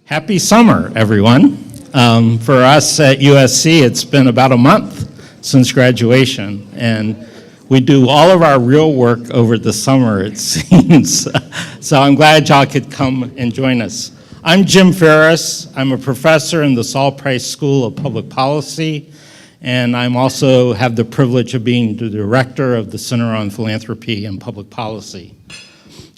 Happy summer, everyone. For us at USC, it's been about a month since graduation, and we do all of our real work over the summer, it seems. So I'm glad y'all could come and join us. I'm Jim Ferris. I'm a professor in the Saul Price School of Public Policy, and I'm also have the privilege of being the director of the Center on Philanthropy and Public Policy.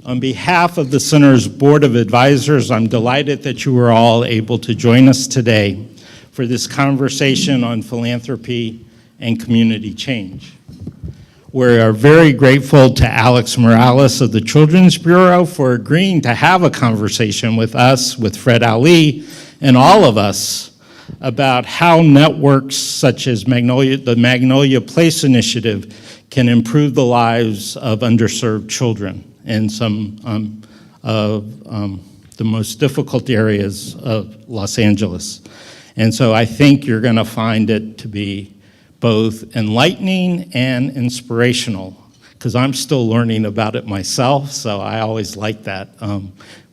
On behalf of the Center's Board of Advisors, I'm delighted that you were all able to join us today for this conversation on philanthropy and community change. We are very grateful to Alex Morales of the Children's Bureau for agreeing to have a conversation with us, with Fred Ali, and all of us about how networks such as the Magnolia Place Initiative can improve the lives of underserved children in some of the most difficult areas of Los Angeles. And so I think you're going to find it to be both enlightening and inspirational, because I'm still learning about it myself, so I always like that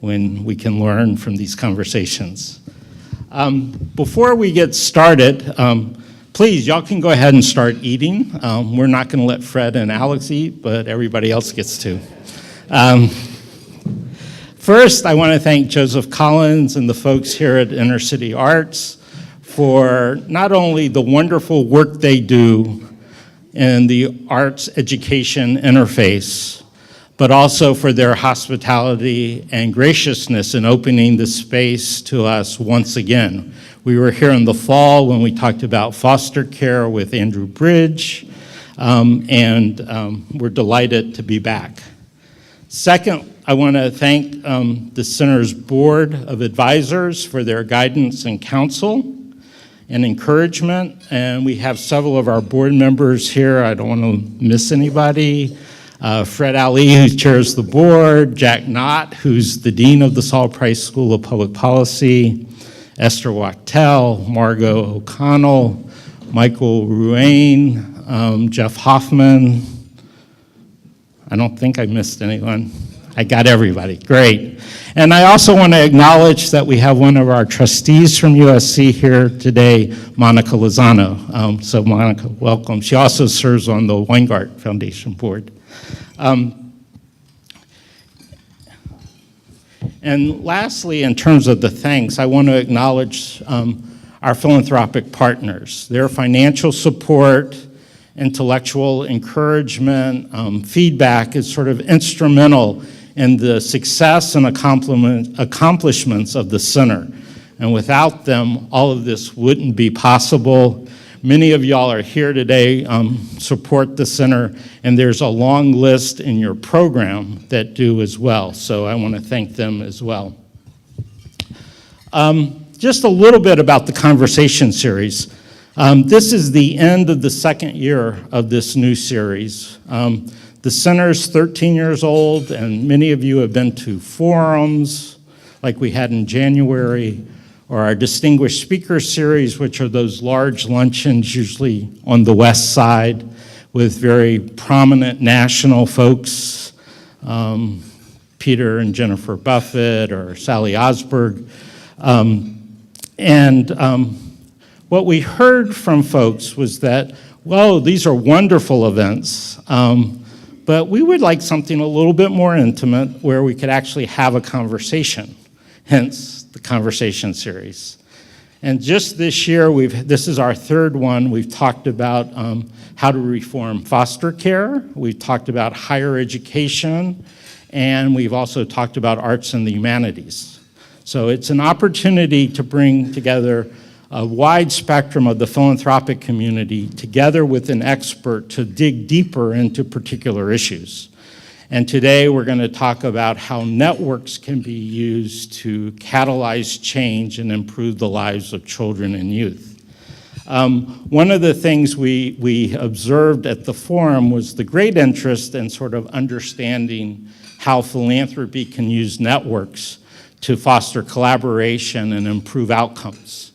when we can learn from these conversations. Before we get started, please, y'all can go ahead and start eating. We're not going to let Fred and Alex eat, but everybody else gets to. First, I want to thank Joseph Collins and the folks here at Inner City Arts for not only the wonderful work they do in the arts education interface, but also for their hospitality and graciousness in opening the space to us once again. We were here in the fall when we talked about foster care with Andrew Bridge, and we're delighted to be back. Second, I want to thank the Center's Board of Advisors for their guidance and counsel and encouragement. And we have several of our board members here. I don't want to miss anybody. Fred Ali, who chairs the board, Jack Knott, who's the dean of the Saul Price School of Public Policy, Esther Wachtel, Margot O'Connell, Michael Ruane, Jeff Hoffman. I don't think I missed anyone. I got everybody, great. And I also want to acknowledge that we have one of our trustees from USC here today, Monica Lozano. So Monica, welcome. She also serves on the Weingart Foundation Board. And lastly, in terms of the thanks, I want to acknowledge our philanthropic partners. Their financial support, intellectual encouragement, feedback is sort of instrumental in the success and accomplishments of the center. And without them, all of this wouldn't be possible. Many of y'all are here today, support the center, and there's a long list in your program that do as well. So I want to thank them as well. Just a little bit about the conversation series. This is the end of the second year of this new series. The center's 13 years old, and many of you have been to forums like we had in January, or our Distinguished Speaker Series, which are those large luncheons usually on the west side with very prominent national folks, Peter and Jennifer Buffett or Sally Osberg. What we heard from folks was that, well, these are wonderful events, but we would like something a little bit more intimate where we could actually have a conversation, hence the conversation series. And just this year, this is our third one. We've talked about how to reform foster care. We've talked about higher education, and we've also talked about arts and the humanities. So it's an opportunity to bring together a wide spectrum of the philanthropic community together with an expert to dig deeper into particular issues. And today we're going to talk about how networks can be used to catalyze change and improve the lives of children and youth. One of the things we observed at the forum was the great interest in sort of understanding how philanthropy can use networks to foster collaboration and improve outcomes.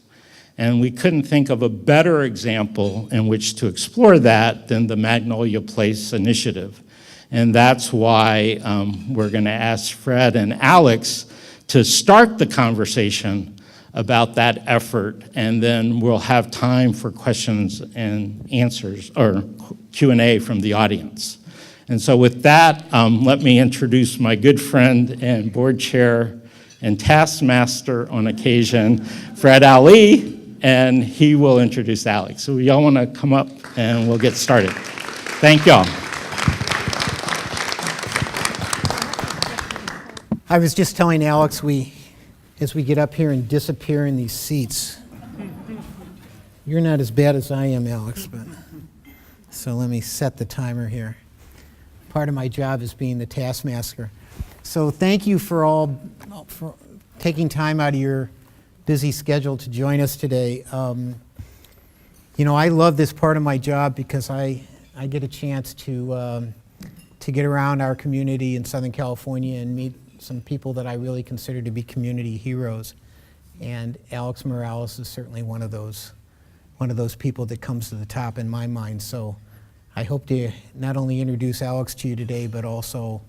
And we couldn't think of a better example in which to explore that than the Magnolia Place initiative. And that's why we're going to ask Fred and Alex to start the conversation about that effort, and then we'll have time for questions and answers, or Q&A from the audience. And so with that, let me introduce my good friend and board chair and taskmaster on occasion, Fred Ali, and he will introduce Alex. So y'all want to come up and we'll get started. Thank y'all. I was just telling Alex, as we get up here and disappear in these seats, you're not as bad as I am, Alex, but so let me set the timer here. Part of my job is being the taskmaster. So thank you for taking time out of your busy schedule to join us today. You know, I love this part of my job because I get a chance to get around our community in Southern California and meet some people that I really consider to be community heroes, and Alex Morales is certainly one of those people that comes to the top in my mind. So I hope to not only introduce Alex to you today, but also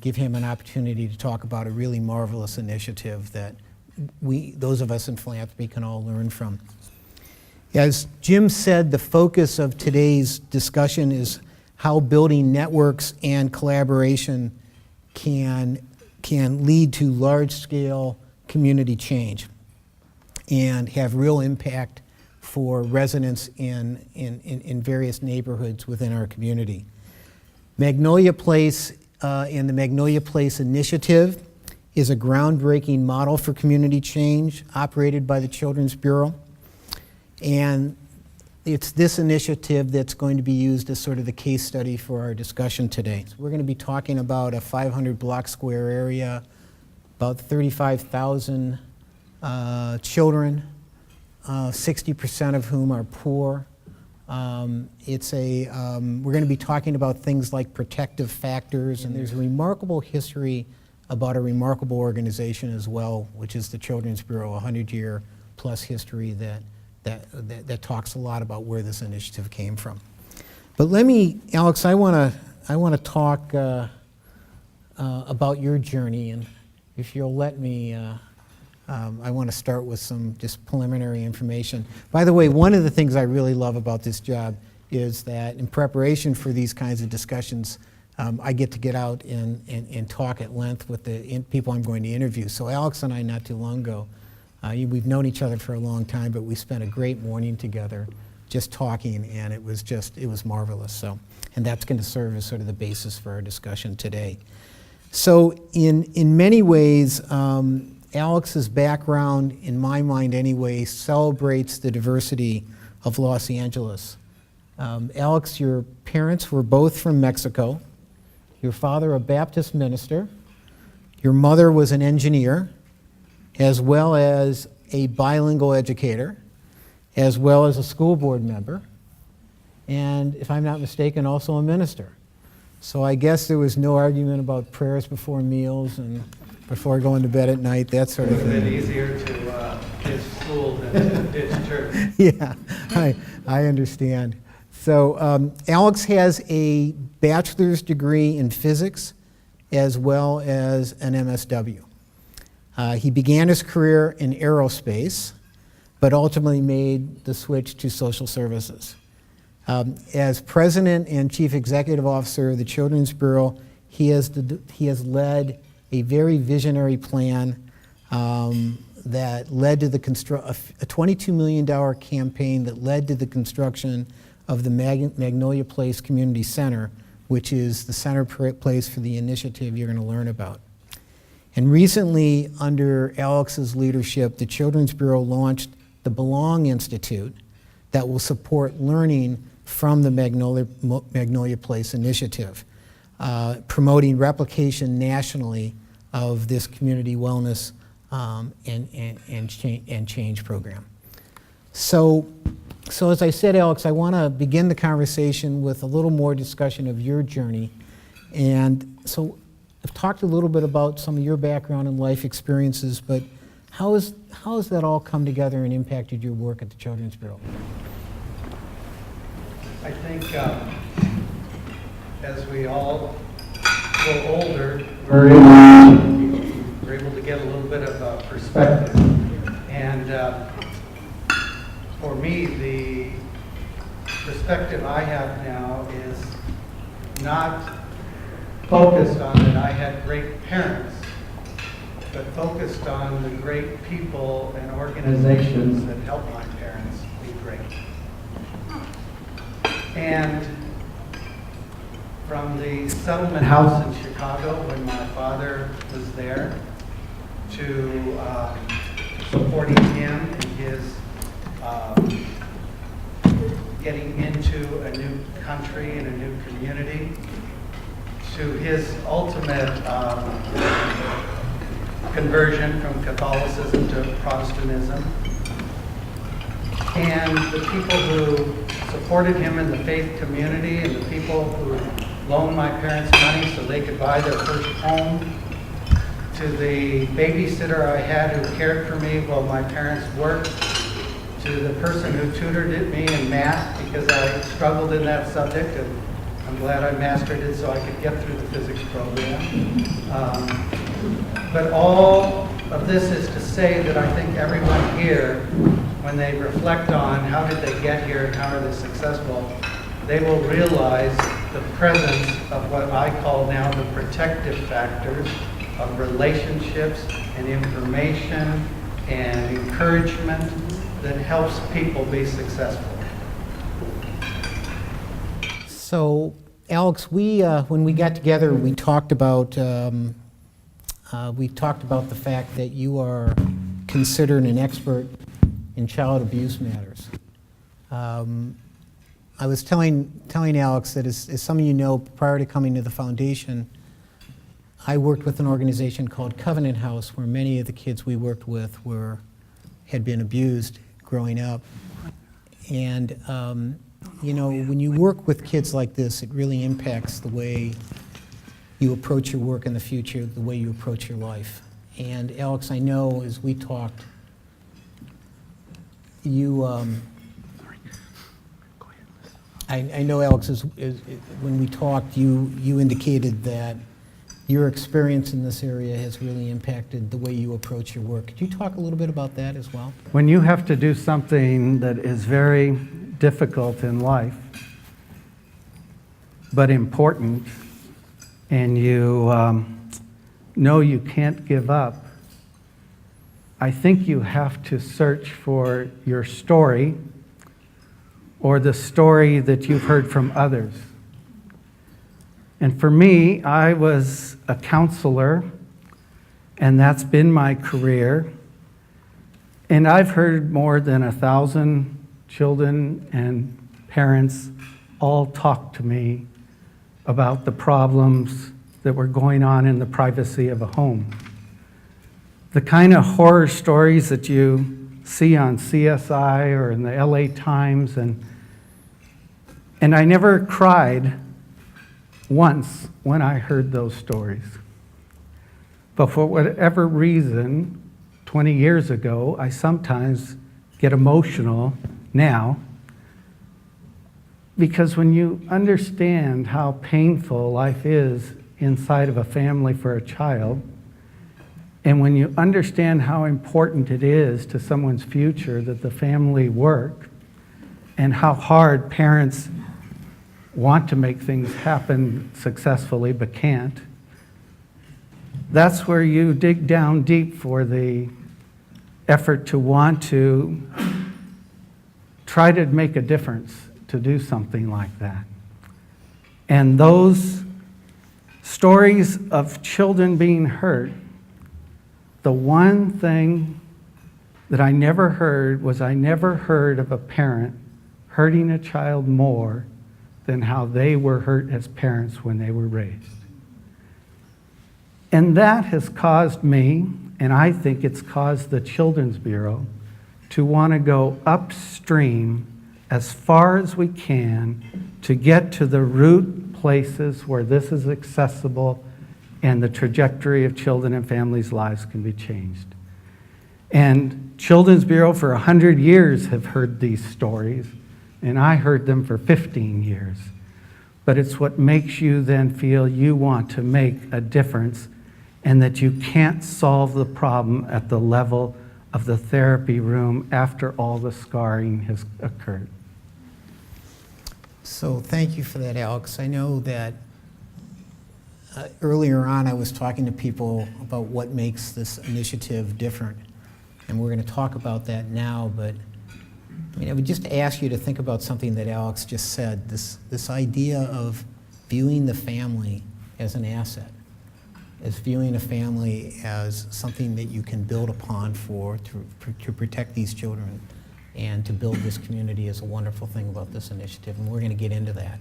give him an opportunity to talk about a really marvelous initiative that those of us in philanthropy can all learn from. As Jim said, the focus of today's discussion is how building networks and collaboration can lead to large-scale community change and have real impact for residents in various neighborhoods within our community. Magnolia Place and the Magnolia Place Initiative is a groundbreaking model for community change operated by the Children's Bureau. And it's this initiative that's going to be used as sort of the case study for our discussion today. So we're going to be talking about a 500 block square area, about 35,000 children, 60% of whom are poor. We're going to be talking about things like protective factors, and there's a remarkable history about a remarkable organization as well, which is the Children's Bureau, a 100-year plus history that talks a lot about where this initiative came from. But Alex, I want to talk about your journey, and if you'll let me, I want to start with some just preliminary information. By the way, one of the things I really love about this job is that in preparation for these kinds of discussions, I get to get out and talk at length with the people I'm going to interview. So Alex and I, not too long ago, we've known each other for a long time, but we spent a great morning together just talking, and it was marvelous. So, and that's going to serve as sort of the basis for our discussion today. So in many ways, Alex's background, in my mind anyway, celebrates the diversity of Los Angeles. Alex, your parents were both from Mexico. Your father, a Baptist minister. Your mother was an engineer, as well as a bilingual educator, as well as a school board member, and if I'm not mistaken, also a minister. So I guess there was no argument about prayers before meals and before going to bed at night, that sort of thing. It's a bit easier to his school than his church. Yeah, I understand. So Alex has a bachelor's degree in physics as well as an MSW. He began his career in aerospace, but ultimately made the switch to social services. As president and chief executive officer of the Children's Bureau, he has led a very visionary plan that led to a $22 million campaign that led to the construction of the Magnolia Place Community Center, which is the center place for the initiative you're going to learn about. And recently, under Alex's leadership, the Children's Bureau launched the Belong Institute that will support learning from the Magnolia Place initiative, promoting replication nationally of this community wellness and change program. So as I said, Alex, I want to begin the conversation with a little more discussion of your journey. And so we've talked a little bit about some of your background and life experiences, but how has that all come together and impacted your work at the Children's Bureau? I think as we all grow older, we're able to get a little bit of perspective. And for me, the perspective I have now is not focused on that I had great parents, but focused on the great people and organizations that helped my parents be great. And from the settlement house in Chicago when my father was there to supporting him in his getting into a new country and a new community, to his ultimate conversion from Catholicism to Protestantism, and the people who supported him in the faith community, and the people who loaned my parents money so they could buy their first home, to the babysitter I had who cared for me while my parents worked, to the person who tutored me in math because I struggled in that subject, and I'm glad I mastered it so I could get through the physics program. But all of this is to say that I think everyone here, when they reflect on how did they get here and how are they successful, they will realize the presence of what I call now the protective factors of relationships and information and encouragement that helps people be successful. So, Alex, when we got together, we talked about the fact that you are considered an expert in child abuse matters. I was telling Alex that, as some of you know, prior to coming to the foundation, I worked with an organization called Covenant House, where many of the kids we worked with had been abused growing up. And you know, when you work with kids like this, it really impacts the way you approach your work in the future, the way you approach your life. And Alex, I know as we talked, you, I know Alex, when we talked, you indicated that your experience in this area has really impacted the way you approach your work. Could you talk a little bit about that as well? When you have to do something that is very difficult in life, but important, and you know you can't give up, I think you have to search for your story or the story that you've heard from others. And for me, I was a counselor, and that's been my career. And I've heard more than 1,000 children and parents all talk to me about the problems that were going on in the privacy of a home. The kind of horror stories that you see on CSI or in the LA Times, and I never cried once when I heard those stories. But for whatever reason, 20 years ago, I sometimes get emotional now, because when you understand how painful life is inside of a family for a child, and when you understand how important it is to someone's future that the family work, and how hard parents want to make things happen successfully but can't, that's where you dig down deep for the effort to want to try to make a difference, to do something like that. And those stories of children being hurt, the one thing that I never heard was I never heard of a parent hurting a child more than how they were hurt as parents when they were raised. And that has caused me, and I think it's caused the Children's Bureau, to want to go upstream as far as we can to get to the root places where this is accessible and the trajectory of children and families' lives can be changed. And Children's Bureau for 100 years have heard these stories, and I heard them for 15 years. But it's what makes you then feel you want to make a difference and that you can't solve the problem at the level of the therapy room after all the scarring has occurred. So thank you for that, Alex. I know that earlier on I was talking to people about what makes this initiative different, and we're going to talk about that now, but I would just ask you to think about something that Alex just said, this idea of viewing the family as an asset, as viewing a family as something that you can build upon to protect these children and to build this community is a wonderful thing about this initiative, and we're going to get into that.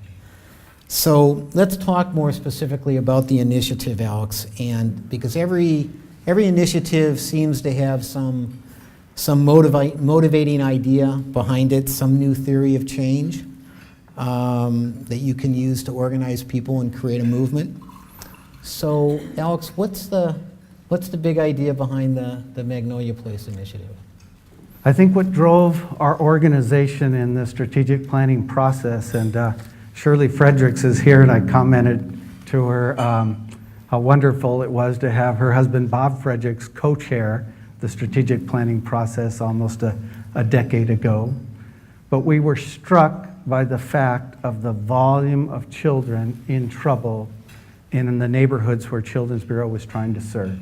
So let's talk more specifically about the initiative, Alex, and because every initiative seems to have some motivating idea behind it, some new theory of change that you can use to organize people and create a movement. So, Alex, what's the big idea behind the Magnolia Place initiative? I think what drove our organization in the strategic planning process, and Shirley Fredericks is here, and I commented to her how wonderful it was to have her husband Bob Fredericks co-chair the strategic planning process almost a decade ago. But we were struck by the fact of the volume of children in trouble in the neighborhoods where Children's Bureau was trying to serve.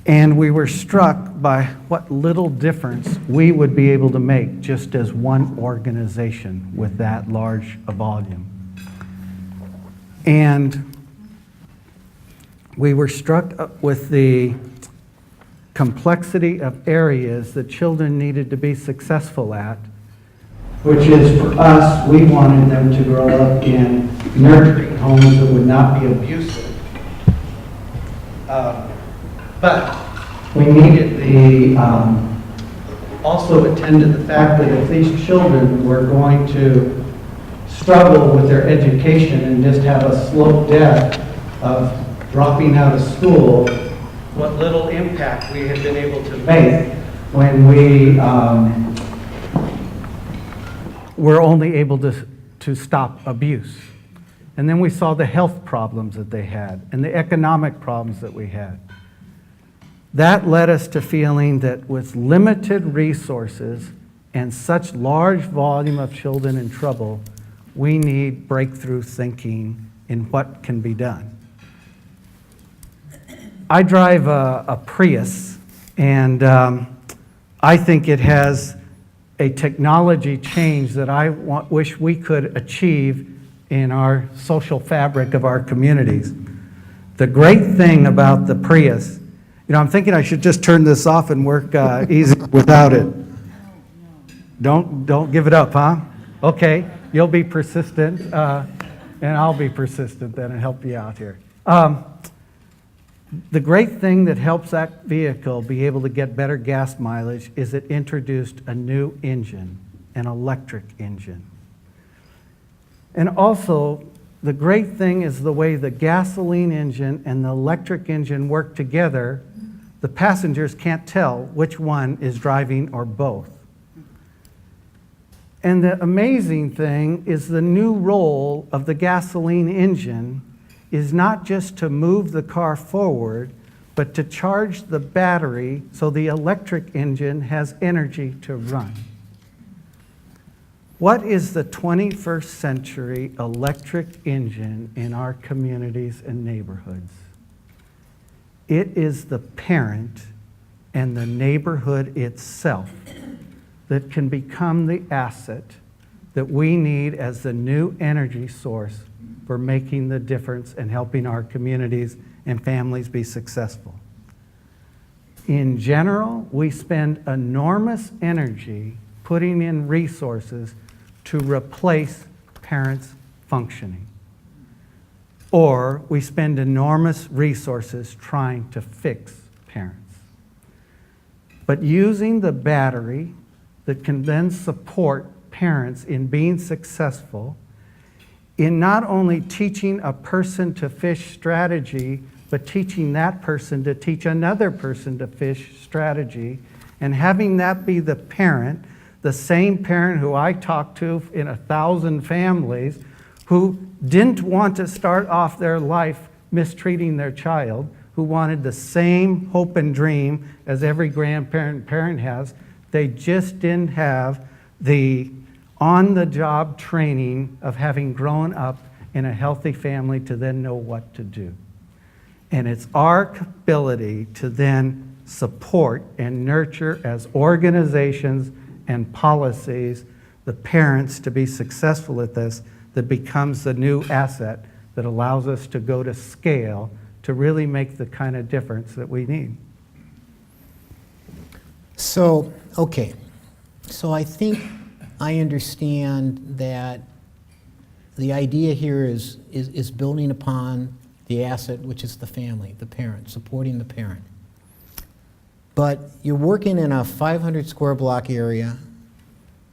And we were struck by what little difference we would be able to make just as one organization with that large a volume. And we were struck with the complexity of areas that children needed to be successful at, which is for us, we wanted them to grow up in nurturing homes that would not be abusive. But we needed the also attend to the fact that if these children were going to struggle with their education and just have a slow death of dropping out of school, what little impact we had been able to make when we were only able to stop abuse. And then we saw the health problems that they had and the economic problems that we had. That led us to feeling that with limited resources and such large volume of children in trouble, we need breakthrough thinking in what can be done. I drive a Prius, and I think it has a technology change that I wish we could achieve in our social fabric of our communities. The great thing about the Prius, I'm thinking I should just turn this off and work easy without it. Don't give it up, huh? Okay, you'll be persistent, and I'll be persistent then and help you out here. The great thing that helps that vehicle be able to get better gas mileage is it introduced a new engine, an electric engine. And also, the great thing is the way the gasoline engine and the electric engine work together, the passengers can't tell which one is driving or both. And the amazing thing is the new role of the gasoline engine is not just to move the car forward, but to charge the battery so the electric engine has energy to run. What is the 21st century electric engine in our communities and neighborhoods? It is the parent and the neighborhood itself that can become the asset that we need as the new energy source for making the difference and helping our communities and families be successful. In general, we spend enormous energy putting in resources to replace parents functioning. Or we spend enormous resources trying to fix parents. But using the battery that can then support parents in being successful in not only teaching a person to fish strategy, but teaching that person to teach another person to fish strategy, and having that be the parent, the same parent who I talked to in 1,000 families who didn't want to start off their life mistreating their child, who wanted the same hope and dream as every grandparent and parent has. They just didn't have the on-the-job training of having grown up in a healthy family to then know what to do. And it's our ability to then support and nurture as organizations and policies the parents to be successful at this, that becomes the new asset that allows us to go to scale to really make the kind of difference that we need. So, okay. So I think I understand that the idea here is building upon the asset, which is the family, the parent, supporting the parent. But you're working in a 500 square block area,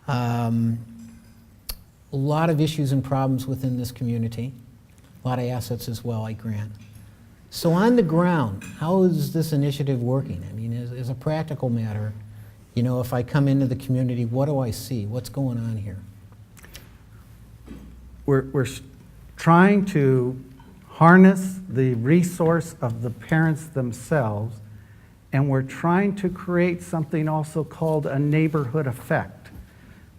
a lot of issues and problems within this community, a lot of assets as well, I grant. So on the ground, how is this initiative working? I mean, as a practical matter, you know, if I come into the community, what do I see? What's going on here? We're trying to harness the resource of the parents themselves, and we're trying to create something also called a neighborhood effect.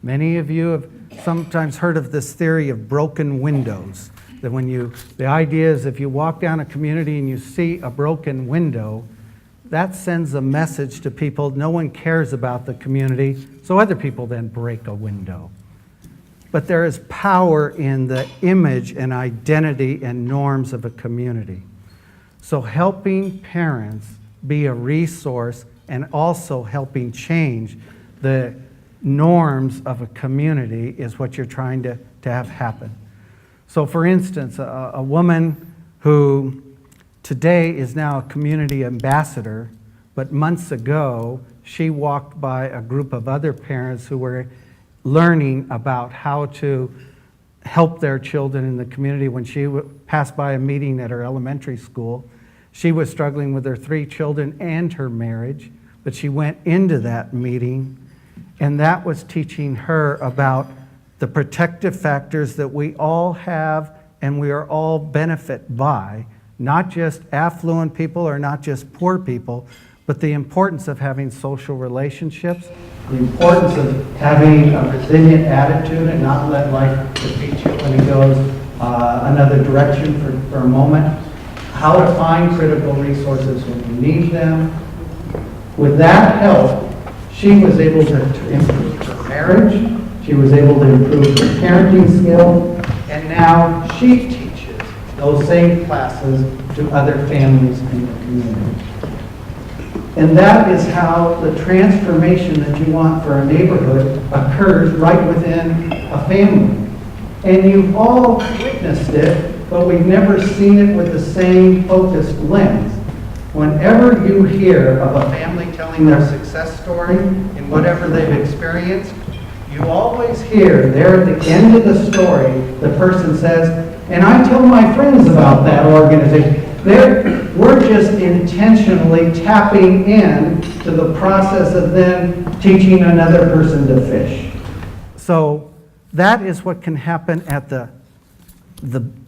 Many of you have sometimes heard of this theory of broken windows, that the idea is if you walk down a community and you see a broken window, that sends a message to people, no one cares about the community, so other people then break a window. But there is power in the image and identity and norms of a community. So helping parents be a resource and also helping change the norms of a community is what you're trying to have happen. So for instance, a woman who today is now a community ambassador, but months ago she walked by a group of other parents who were learning about how to help their children in the community. When she passed by a meeting at her elementary school, she was struggling with her 3 children and her marriage, but she went into that meeting, and that was teaching her about the protective factors that we all have and we are all benefit by, not just affluent people or not just poor people, but the importance of having social relationships, the importance of having a resilient attitude and not let life defeat you when it goes another direction for a moment, how to find critical resources when you need them. With that help, she was able to improve her marriage, she was able to improve her parenting skill, and now she teaches those same classes to other families in the community. And that is how the transformation that you want for a neighborhood occurs right within a family. And you've all witnessed it, but we've never seen it with the same focused lens. Whenever you hear of a family telling their success story in whatever they've experienced, you always hear there at the end of the story, the person says, and I tell my friends about that organization. We're just intentionally tapping in to the process of then teaching another person to fish. So that is what can happen at the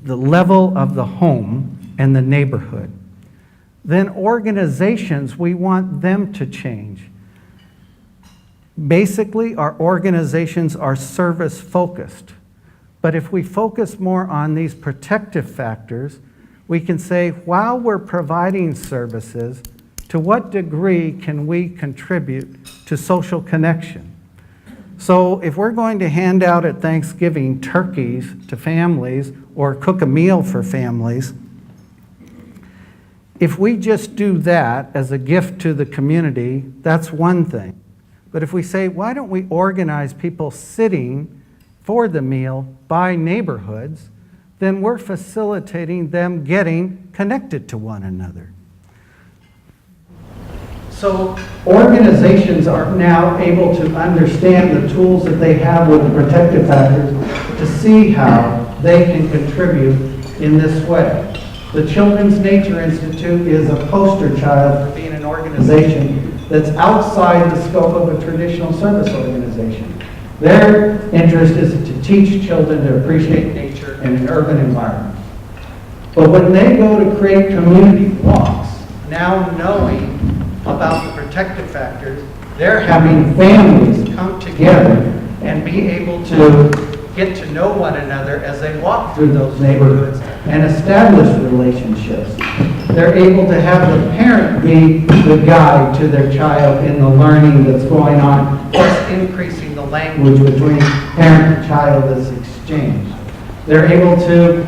level of the home and the neighborhood. Then organizations, we want them to change. Basically, our organizations are service-focused. But if we focus more on these protective factors, we can say, while we're providing services, to what degree can we contribute to social connection? So if we're going to hand out at Thanksgiving turkeys to families or cook a meal for families, if we just do that as a gift to the community, that's one thing. But if we say, why don't we organize people sitting for the meal by neighborhoods, then we're facilitating them getting connected to one another. So organizations are now able to understand the tools that they have with the protective factors to see how they can contribute in this way. The Children's Nature Institute is a poster child for being an organization that's outside the scope of a traditional service organization. Their interest is to teach children to appreciate nature in an urban environment. But when they go to create community walks, now knowing about the protective factors, they're having families come together and be able to get to know one another as they walk through those neighborhoods and establish relationships. They're able to have the parent be the guide to their child in the learning that's going on, plus increasing the language between parent and child that's exchanged. They're able to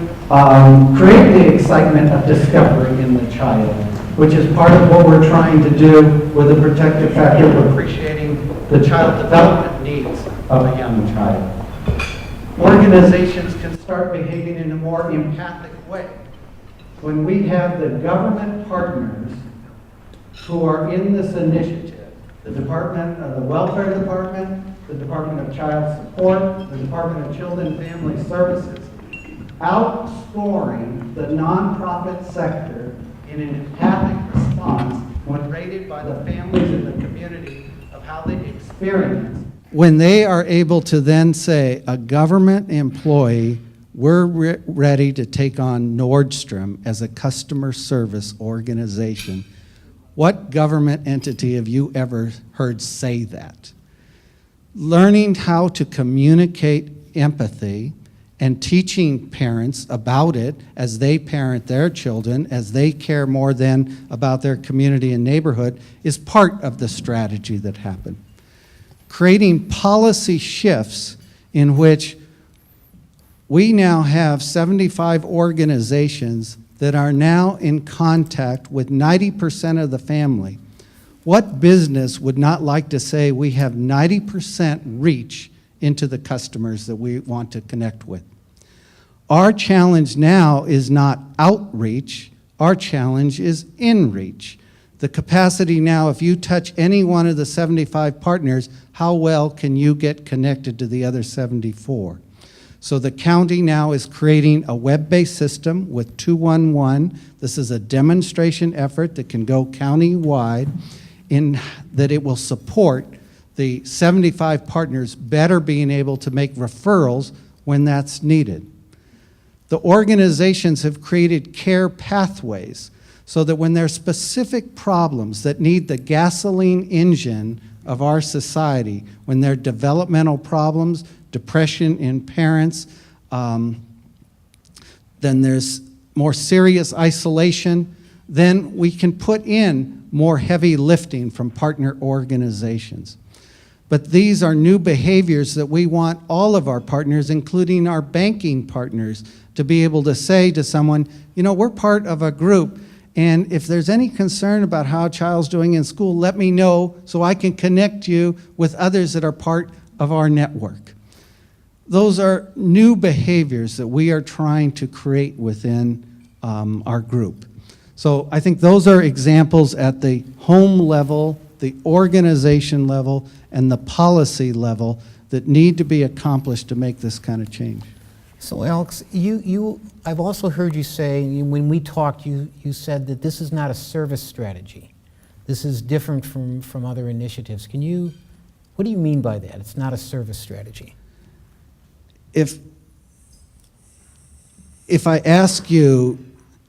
create the excitement of discovery in the child, which is part of what we're trying to do with the protective factor of appreciating the child development needs of a young child. Organizations can start behaving in a more empathic way. When we have the government partners who are in this initiative, the Department of the Welfare Department, the Department of Child Support, the Department of Children and Family Services, outscoring the nonprofit sector in an empathic response when rated by the families in the community of how they experience. When they are able to then say, a government employee, we're ready to take on Nordstrom as a customer service organization. What government entity have you ever heard say that? Learning how to communicate empathy and teaching parents about it as they parent their children, as they care more than about their community and neighborhood, is part of the strategy that happened. Creating policy shifts in which we now have 75 organizations that are now in contact with 90% of the family. What business would not like to say we have 90% reach into the customers that we want to connect with? Our challenge now is not outreach, our challenge is in-reach. The capacity now, if you touch any one of the 75 partners, how well can you get connected to the other 74? So the county now is creating a web-based system with 211. This is a demonstration effort that can go county-wide in that it will support the 75 partners better being able to make referrals when that's needed. The organizations have created care pathways so that when there are specific problems that need the gasoline engine of our society, when there are developmental problems, depression in parents, then there's more serious isolation, then we can put in more heavy lifting from partner organizations. But these are new behaviors that we want all of our partners, including our banking partners, to be able to say to someone, you know, we're part of a group, and if there's any concern about how a child's doing in school, let me know so I can connect you with others that are part of our network. Those are new behaviors that we are trying to create within our group. So I think those are examples at the home level, the organization level, and the policy level that need to be accomplished to make this kind of change. So Alex, I've also heard you say, when we talked, you said that this is not a service strategy. This is different from other initiatives. What do you mean by that? It's not a service strategy. If I ask you,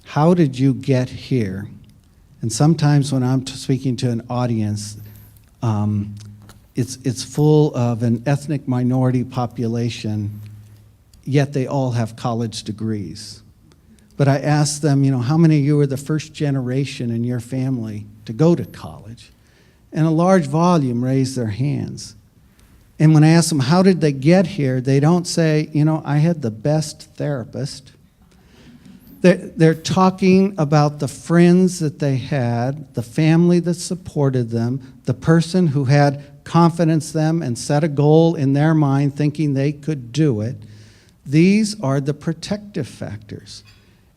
how did you get here? And sometimes when I'm speaking to an audience, it's full of an ethnic minority population, yet they all have college degrees. But I ask them, you know, how many of you are the first generation in your family to go to college? And a large volume raise their hands. And when I ask them, how did they get here? They don't say, you know, I had the best therapist. They're talking about the friends that they had, the family that supported them, the person who had confidence in them and set a goal in their mind thinking they could do it. These are the protective factors.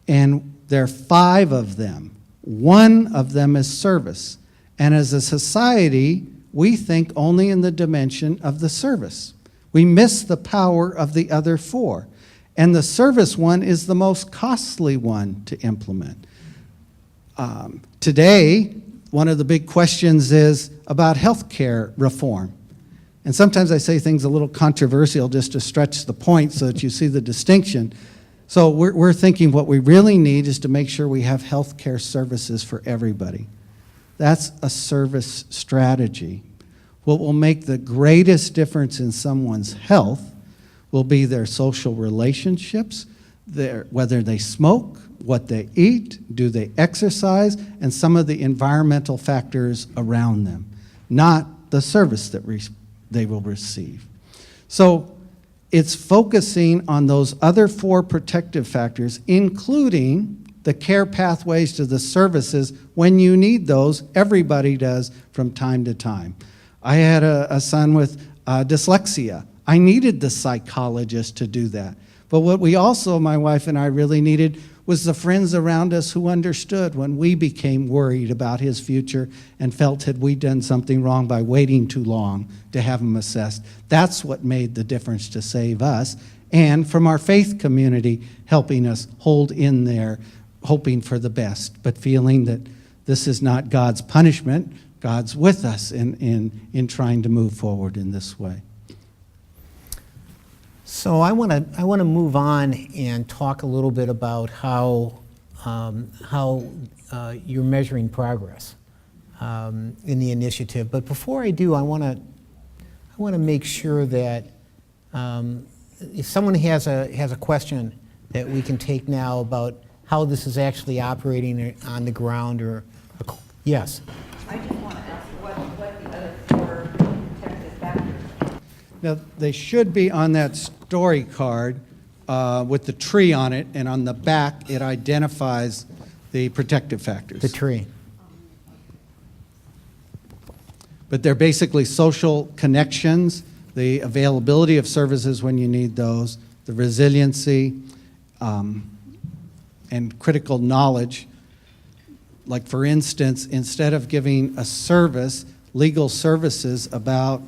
And there are 5 of them. 1 of them is service. And as a society, we think only in the dimension of the service. We miss the power of the other 4. And the service one is the most costly one to implement. Today, one of the big questions is about healthcare reform. And sometimes I say things a little controversial just to stretch the point so that you see the distinction. So we're thinking what we really need is to make sure we have healthcare services for everybody. That's a service strategy. What will make the greatest difference in someone's health will be their social relationships, whether they smoke, what they eat, do they exercise, and some of the environmental factors around them, not the service that they will receive. So it's focusing on those other 4 protective factors, including the care pathways to the services when you need those. Everybody does from time to time. I had a son with dyslexia. I needed the psychologist to do that. But what we also, my wife and I, really needed was the friends around us who understood when we became worried about his future and felt had we done something wrong by waiting too long to have him assessed. That's what made the difference to save us. And from our faith community, helping us hold in there, hoping for the best, but feeling that this is not God's punishment. God's with us in trying to move forward in this way. So I want to move on and talk a little bit about how you're measuring progress in the initiative. But before I do, I want to make sure that if someone has a question that we can take now about how this is actually operating on the ground, or yes. I just want to ask what the other 4 protective factors. Now, they should be on that story card with the tree on it, and on the back it identifies the protective factors. The tree. But they're basically social connections, the availability of services when you need those, the resiliency, and critical knowledge. Like, for instance, instead of giving a service, legal services about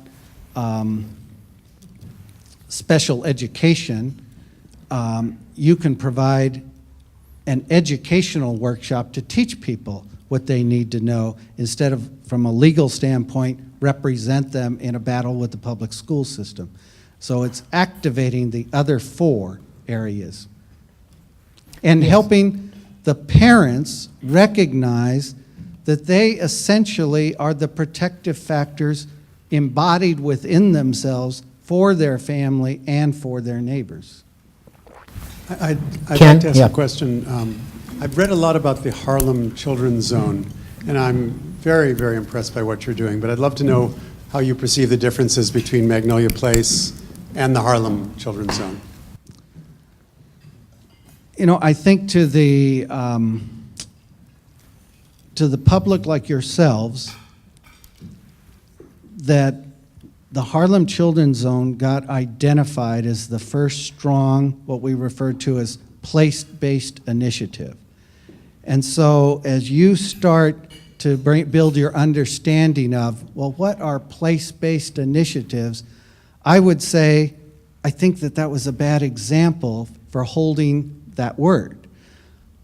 special education, you can provide an educational workshop to teach people what they need to know, instead of, from a legal standpoint, represent them in a battle with the public school system. So it's activating the other 4 areas. And helping the parents recognize that they essentially are the protective factors embodied within themselves for their family and for their neighbors. I'd Ken? like to ask Yeah. a question. I've read a lot about the Harlem Children's Zone, and I'm very, very impressed by what you're doing, but I'd love to know how you perceive the differences between Magnolia Place and the Harlem Children's Zone. You know, I think to the public like yourselves, that the Harlem Children's Zone got identified as the first strong, what we refer to as place-based initiative. And so as you start to build your understanding of, well, what are place-based initiatives, I would say, I think that was a bad example for holding that word.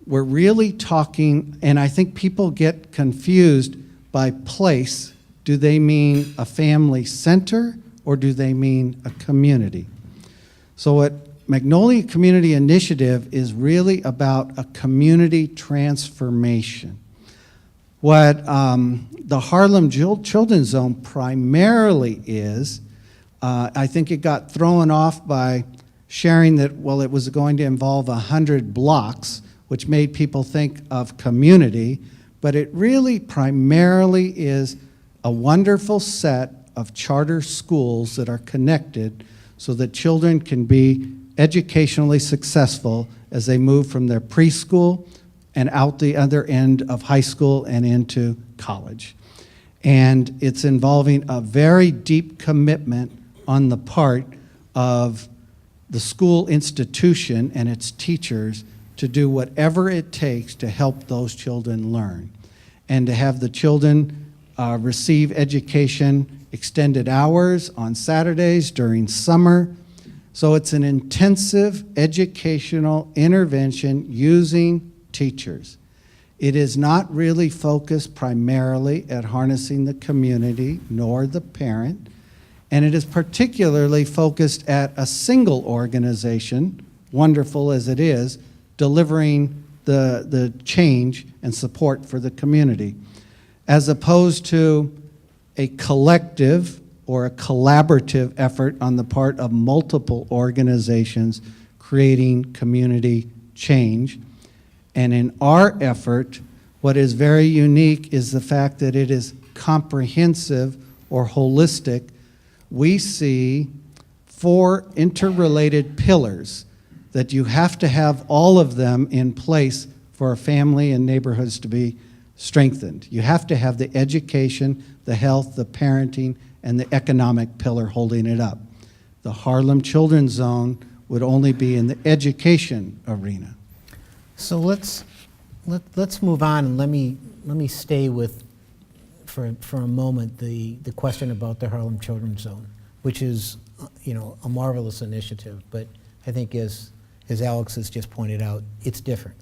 We're really talking, and I think people get confused by place. Do they mean a family center, or do they mean a community? So what Magnolia Community Initiative is really about a community transformation. What the Harlem Children's Zone primarily is, I think it got thrown off by sharing that, well, it was going to involve 100 blocks, which made people think of community, but it really primarily is a wonderful set of charter schools that are connected so that children can be educationally successful as they move from their preschool and out the other end of high school and into college. And it's involving a very deep commitment on the part of the school institution and its teachers to do whatever it takes to help those children learn, and to have the children receive education extended hours on Saturdays during summer, So it's an intensive educational intervention using teachers. It is not really focused primarily at harnessing the community nor the parent, and it is particularly focused at a single organization, wonderful as it is, delivering the change and support for the community, as opposed to a collective or a collaborative effort on the part of multiple organizations creating community change. And in our effort, what is very unique is the fact that it is comprehensive or holistic. We see 4 interrelated pillars that you have to have all of them in place for a family and neighborhoods to be strengthened. You have to have the education, the health, the parenting, and the economic pillar holding it up. The Harlem Children's Zone would only be in the education arena. So let's move on, and let me stay with for a moment the question about the Harlem Children's Zone, which is a marvelous initiative, but I think as Alex has just pointed out, it's different.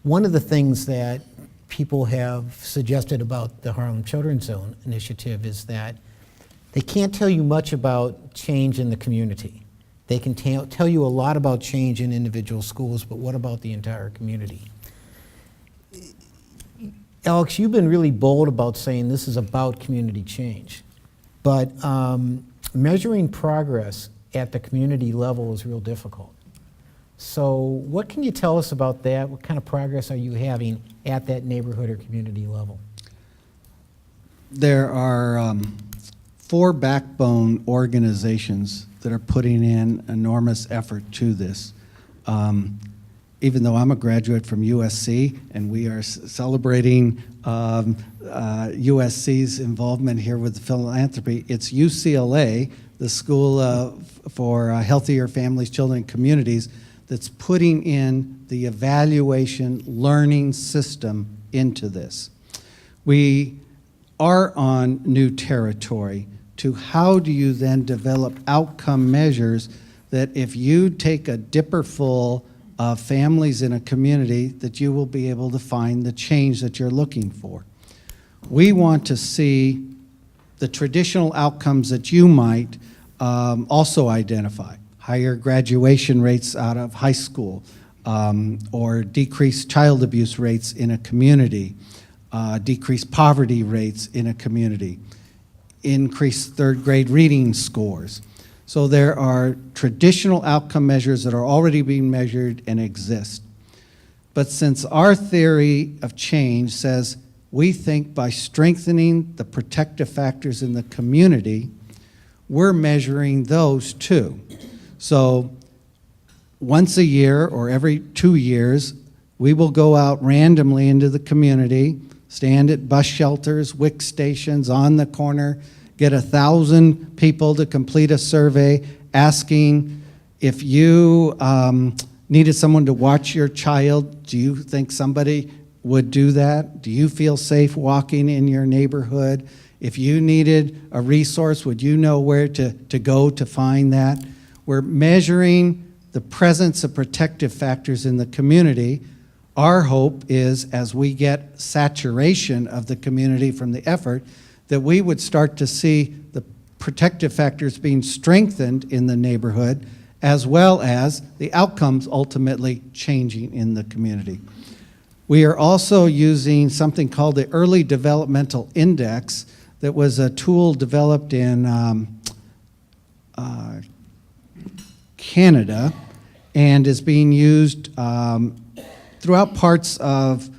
One of the things that people have suggested about the Harlem Children's Zone initiative is that they can't tell you much about change in the community. They can tell you a lot about change in individual schools, but what about the entire community? Alex, you've been really bold about saying this is about community change, but measuring progress at the community level is real difficult. So what can you tell us about that? What kind of progress are you having at that neighborhood or community level? There are 4 backbone organizations that are putting in enormous effort to this. Even though I'm a graduate from USC and we are celebrating USC's involvement here with the philanthropy, it's UCLA, the School for Healthier Families, Children, and Communities, that's putting in the evaluation learning system into this. We are on new territory to how do you then develop outcome measures that if you take a dipper full of families in a community, that you will be able to find the change that you're looking for. We want to see the traditional outcomes that you might also identify. Higher graduation rates out of high school, or decreased child abuse rates in a community, decreased poverty rates in a community, increased third grade reading scores. So there are traditional outcome measures that are already being measured and exist. But since our theory of change says we think by strengthening the protective factors in the community, we're measuring those too. So once a year or every 2 years, we will go out randomly into the community, stand at bus shelters, WIC stations, on the corner, get 1,000 people to complete a survey asking if you needed someone to watch your child, do you think somebody would do that? Do you feel safe walking in your neighborhood? If you needed a resource, would you know where to go to find that? We're measuring the presence of protective factors in the community. Our hope is, as we get saturation of the community from the effort, that we would start to see the protective factors being strengthened in the neighborhood, as well as the outcomes ultimately changing in the community. We are also using something called the Early Developmental Index that was a tool developed in Canada and is being used throughout parts of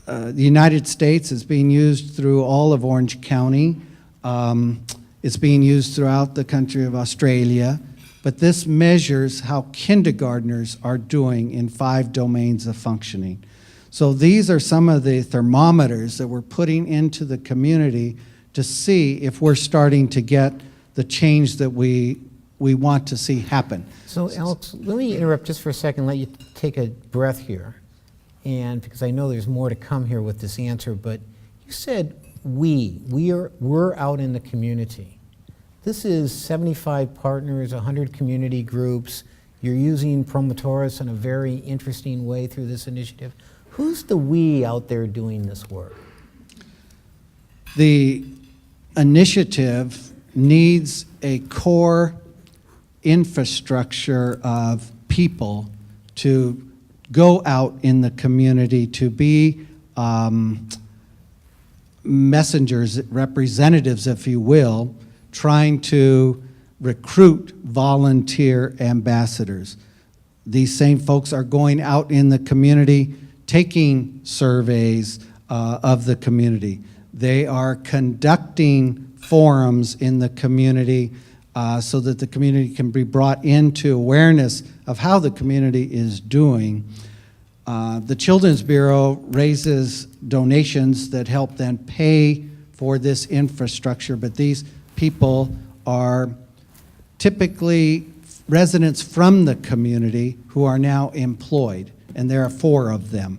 the United States. It's being used through all of Orange County. It's being used throughout the country of Australia. But this measures how kindergartners are doing in 5 domains of functioning. So these are some of the thermometers that we're putting into the community to see if we're starting to get the change that we want to see happen. So Alex, let me interrupt just for a second, let you take a breath here. And because I know there's more to come here with this answer, but you said we're out in the community. This is 75 partners, 100 community groups. You're using Promotoris in a very interesting way through this initiative. Who's the we out there doing this work? The initiative needs a core infrastructure of people to go out in the community, to be messengers, representatives, if you will, trying to recruit volunteer ambassadors. These same folks are going out in the community, taking surveys of the community. They are conducting forums in the community so that the community can be brought into awareness of how the community is doing. The Children's Bureau raises donations that help then pay for this infrastructure, but these people are typically residents from the community who are now employed, and there are 4 of them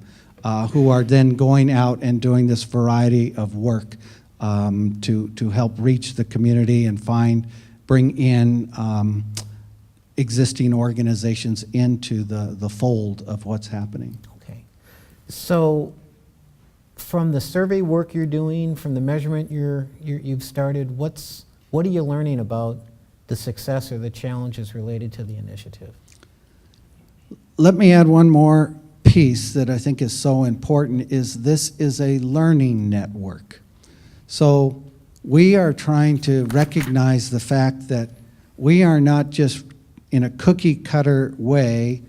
who are then going out and doing this variety of work to help reach the community and bring in existing organizations into the fold of what's happening. Okay. So from the survey work you're doing, from the measurement you've started, what are you learning about the success or the challenges related to the initiative? Let me add one more piece that I think is so important, is this is a learning network. So we are trying to recognize the fact that we are not just in a cookie cutter way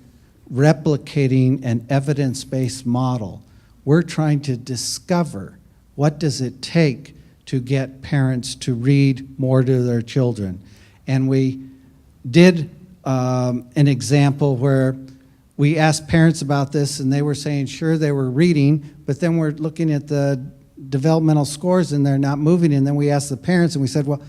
replicating an evidence-based model. We're trying to discover what does it take to get parents to read more to their children. And we did an example where we asked parents about this and they were saying, sure, they were reading, but then we're looking at the developmental scores and they're not moving. And then we asked the parents and we said, well,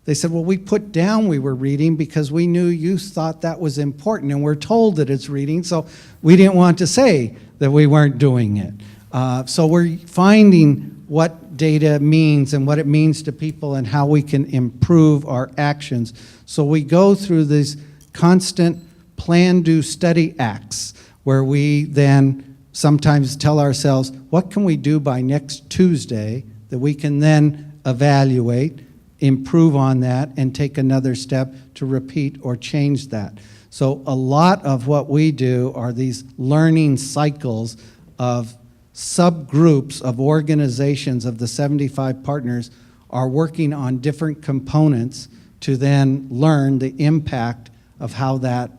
they said, well, we put down we were reading because we knew you thought that was important and we're told that it's reading, so we didn't want to say that we weren't doing it. So we're finding what data means and what it means to people and how we can improve our actions. So we go through these constant plan, do, study acts where we then sometimes tell ourselves, what can we do by next Tuesday that we can then evaluate, improve on that, and take another step to repeat or change that. So a lot of what we do are these learning cycles of subgroups of organizations of the 75 partners are working on different components to then learn the impact of how that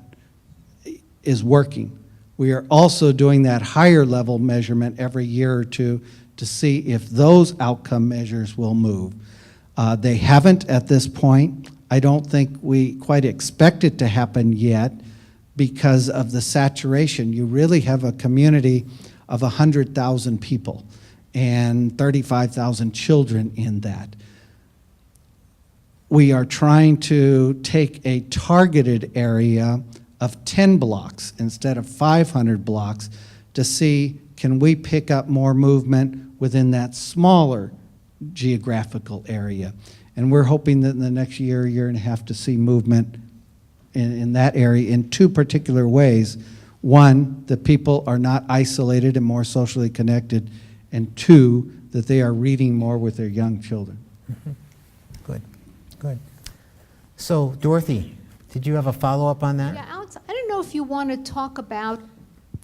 is working. We are also doing that higher level measurement every year or two to see if those outcome measures will move. They haven't at this point. I don't think we quite expect it to happen yet because of the saturation. You really have a community of 100,000 people and 35,000 children in that. We are trying to take a targeted area of 10 blocks instead of 500 blocks to see, can we pick up more movement within that smaller geographical area. And we're hoping that in the next year and a half to see movement in that area in 2 particular ways. One, that people are not isolated and more socially connected, and 2, that they are reading more with their young children. Mm-hmm. Good, good. So Dorothy, did you have a follow-up on that? Yeah, Alex, I don't know if you want to talk about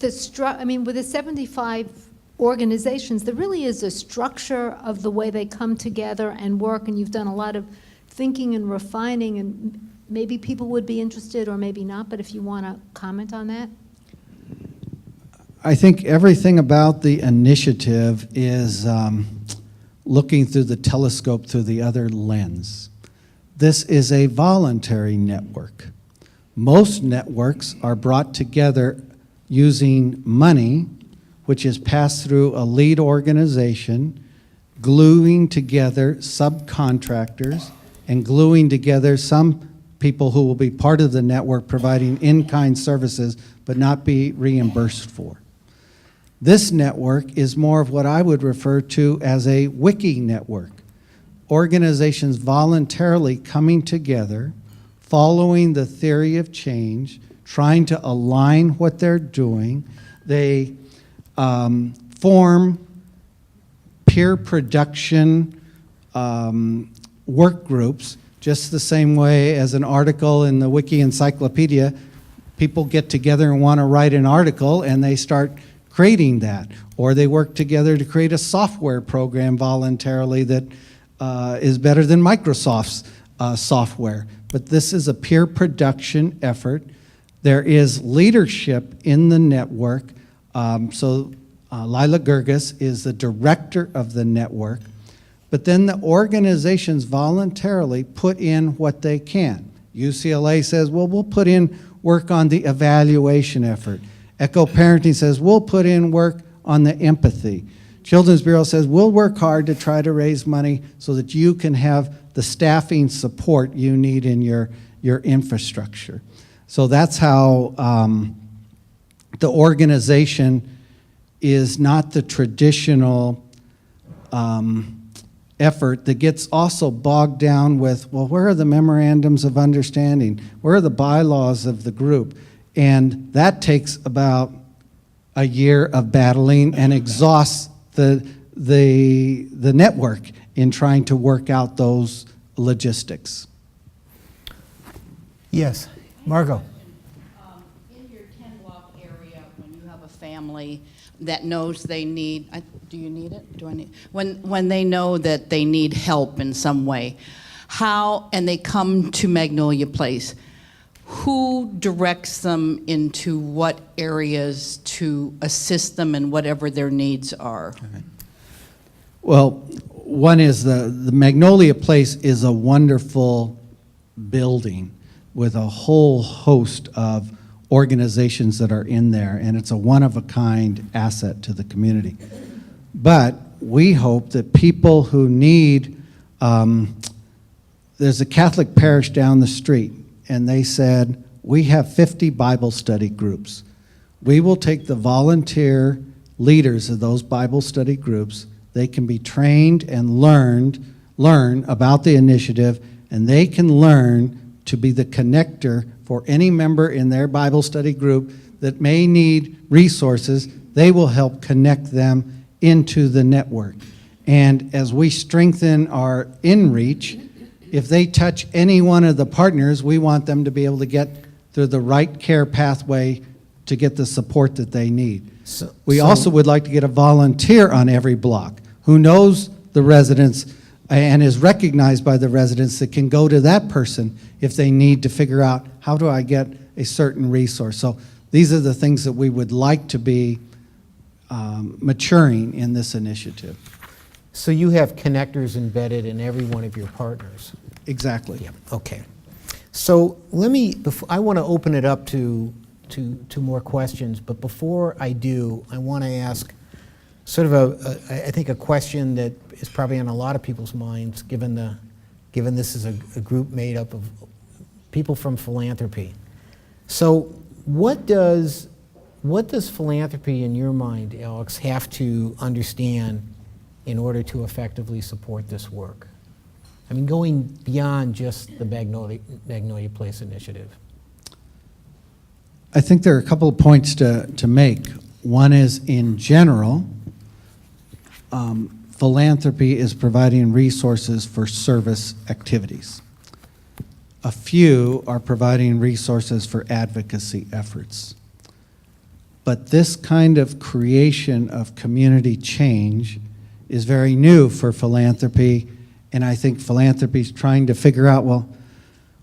with the 75 organizations, there really is a structure of the way they come together and work, and you've done a lot of thinking and refining, and maybe people would be interested or maybe not, but if you want to comment on that. I think everything about the initiative is looking through the telescope through the other lens. This is a voluntary network. Most networks are brought together using money, which is passed through a lead organization, gluing together subcontractors, and gluing together some people who will be part of the network providing in-kind services but not be reimbursed for. This network is more of what I would refer to as a wiki network. organizations voluntarily coming together, following the theory of change, trying to align what they're doing. They form peer production work groups, just the same way as an article in the Wiki Encyclopedia. People get together and want to write an article, and they start creating that. Or they work together to create a software program voluntarily that is better than Microsoft's software. But this is a peer production effort. There is leadership in the network. Lila Gerges is the director of the network. But then the organizations voluntarily put in what they can. UCLA says, well, we'll put in work on the evaluation effort. Echo Parenting says, we'll put in work on the empathy. Children's Bureau says, we'll work hard to try to raise money so that you can have the staffing support you need in your infrastructure. So that's how the organization is not the traditional effort that gets also bogged down with, well, where are the memorandums of understanding? Where are the bylaws of the group? And that takes about a year of battling and exhausts the network in trying to work out those logistics. Yes, Margot. In your 10-block area, when you have a family that knows they need, do you need it? Do I need? When they know that they need help in some way, how, and they come to Magnolia Place, who directs them into what areas to assist them in whatever their needs are? Okay. Well, one is the Magnolia Place is a wonderful building with a whole host of organizations that are in there, and it's a one-of-a-kind asset to the community. But we hope that people who need, there's a Catholic parish down the street, and they said, we have 50 Bible study groups. We will take the volunteer leaders of those Bible study groups. They can be trained and learn about the initiative, and they can learn to be the connector for any member in their Bible study group that may need resources. They will help connect them into the network. And as we strengthen our inReach, if they touch any one of the partners, we want them to be able to get through the right care pathway to get the support that they need. We also would like to get a volunteer on every block who knows the residents and is recognized by the residents that can go to that person if they need to figure out, how do I get a certain resource? So these are the things that we would like to be maturing in this initiative. So you have connectors embedded in every one of your partners? Exactly. Yeah, okay. So let me, I want to open it up to more questions, but before I do, I want to ask sort of I think a question that is probably on a lot of people's minds, given this is a group made up of people from philanthropy. So what does philanthropy in your mind, Alex, have to understand in order to effectively support this work? I mean, going beyond just the Magnolia Place initiative. I think there are a couple of points to make. One is, in general, philanthropy is providing resources for service activities. A few are providing resources for advocacy efforts. But this kind of creation of community change is very new for philanthropy, and I think philanthropy is trying to figure out, well,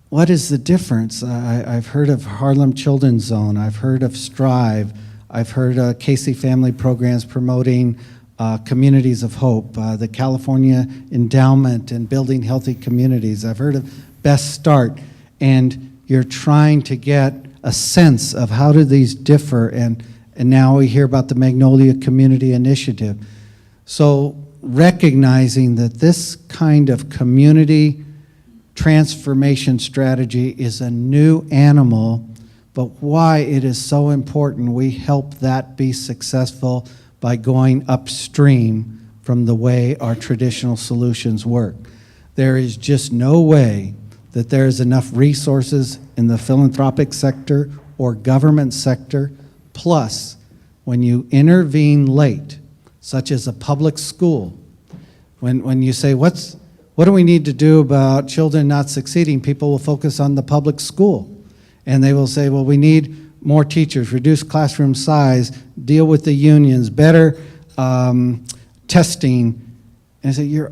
what is the difference? I've heard of Harlem Children's Zone, I've heard of Strive, I've heard Casey Family Programs promoting communities of hope, the California Endowment and building healthy communities. I've heard of Best Start, and you're trying to get a sense of how do these differ, and now we hear about the Magnolia Community Initiative. So recognizing that this kind of community transformation strategy is a new animal, but why it is so important we help that be successful by going upstream from the way our traditional solutions work. There is just no way that there is enough resources in the philanthropic sector or government sector. Plus, when you intervene late, such as a public school, when you say, what do we need to do about children not succeeding, people will focus on the public school. And they will say, well, we need more teachers, reduce classroom size, deal with the unions, better testing. And I say,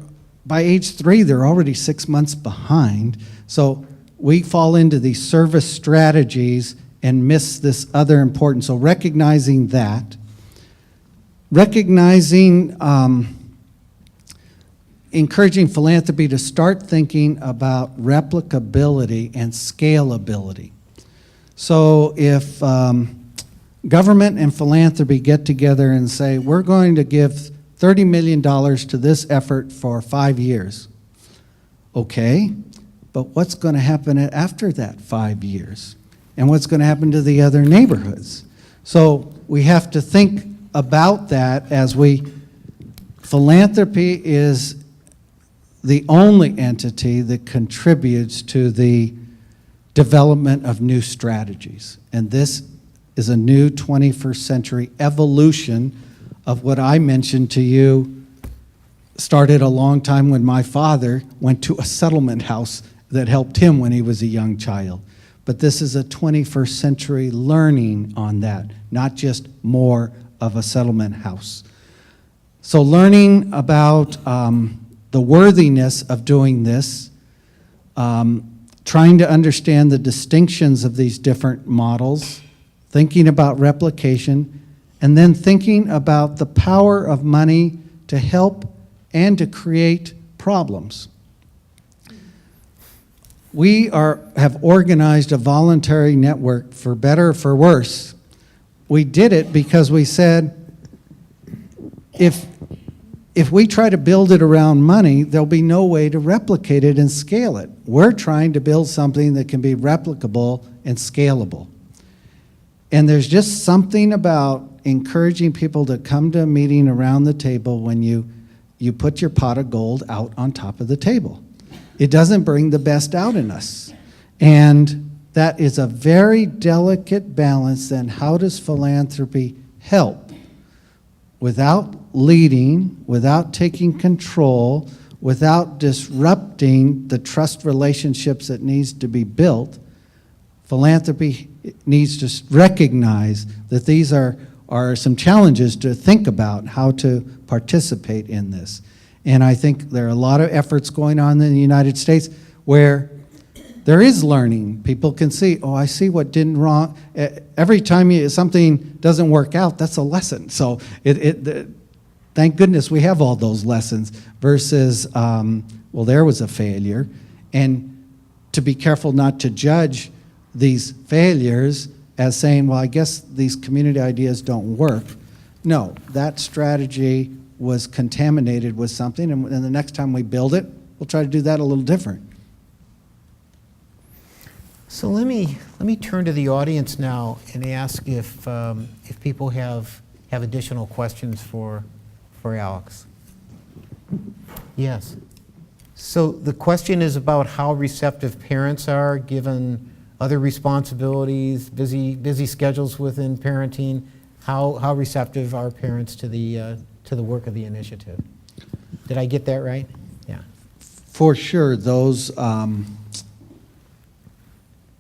by age 3, they're already 6 months behind. So we fall into these service strategies and miss this other important. So recognizing that, encouraging philanthropy to start thinking about replicability and scalability. So if government and philanthropy get together and say, we're going to give $30 million to this effort for 5 years. Okay, but what's going to happen after that 5 years? And what's going to happen to the other neighborhoods? So we have to think about that as philanthropy is the only entity that contributes to the development of new strategies. And this is a new 21st century evolution of what I mentioned to you started a long time when my father went to a settlement house that helped him when he was a young child. But this is a 21st century learning on that, not just more of a settlement house. So learning about the worthiness of doing this, trying to understand the distinctions of these different models, thinking about replication, and then thinking about the power of money to help and to create problems. We have organized a voluntary network, for better or for worse. We did it because we said, if we try to build it around money, there'll be no way to replicate it and scale it. We're trying to build something that can be replicable and scalable. And there's just something about encouraging people to come to a meeting around the table when you put your pot of gold out on top of the table. It doesn't bring the best out in us. And that is a very delicate balance. Then how does philanthropy help without leading, without taking control, without disrupting the trust relationships that needs to be built? Philanthropy needs to recognize that these are some challenges to think about how to participate in this. And I think there are a lot of efforts going on in the United States where there is learning. People can see, oh, I see what didn't wrong. Every time something doesn't work out, that's a lesson. So thank goodness we have all those lessons versus, well, there was a failure. And to be careful not to judge these failures as saying, well, I guess these community ideas don't work. No, that strategy was contaminated with something, and the next time we build it, we'll try to do that a little different. So let me turn to the audience now and ask if people have additional questions for Alex. Yes. So the question is about how receptive parents are given other responsibilities, busy schedules within parenting. How receptive are parents to the work of the initiative? Did I get that right? Yeah. For sure, those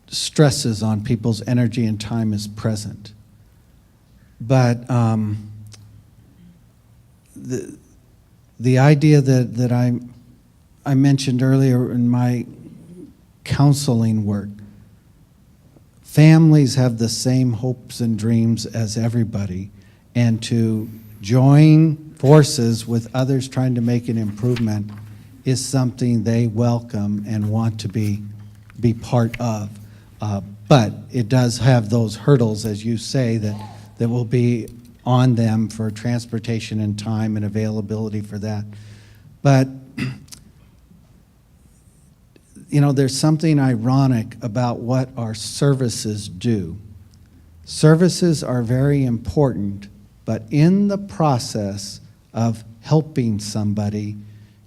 stresses on people's energy and time is present. But the idea that I mentioned earlier in my counseling work, families have the same hopes and dreams as everybody, and to join forces with others trying to make an improvement is something they welcome and want to be part of. But it does have those hurdles, as you say, that will be on them for transportation and time and availability for that. But there's something ironic about what our services do. Services are very important, but in the process of helping somebody,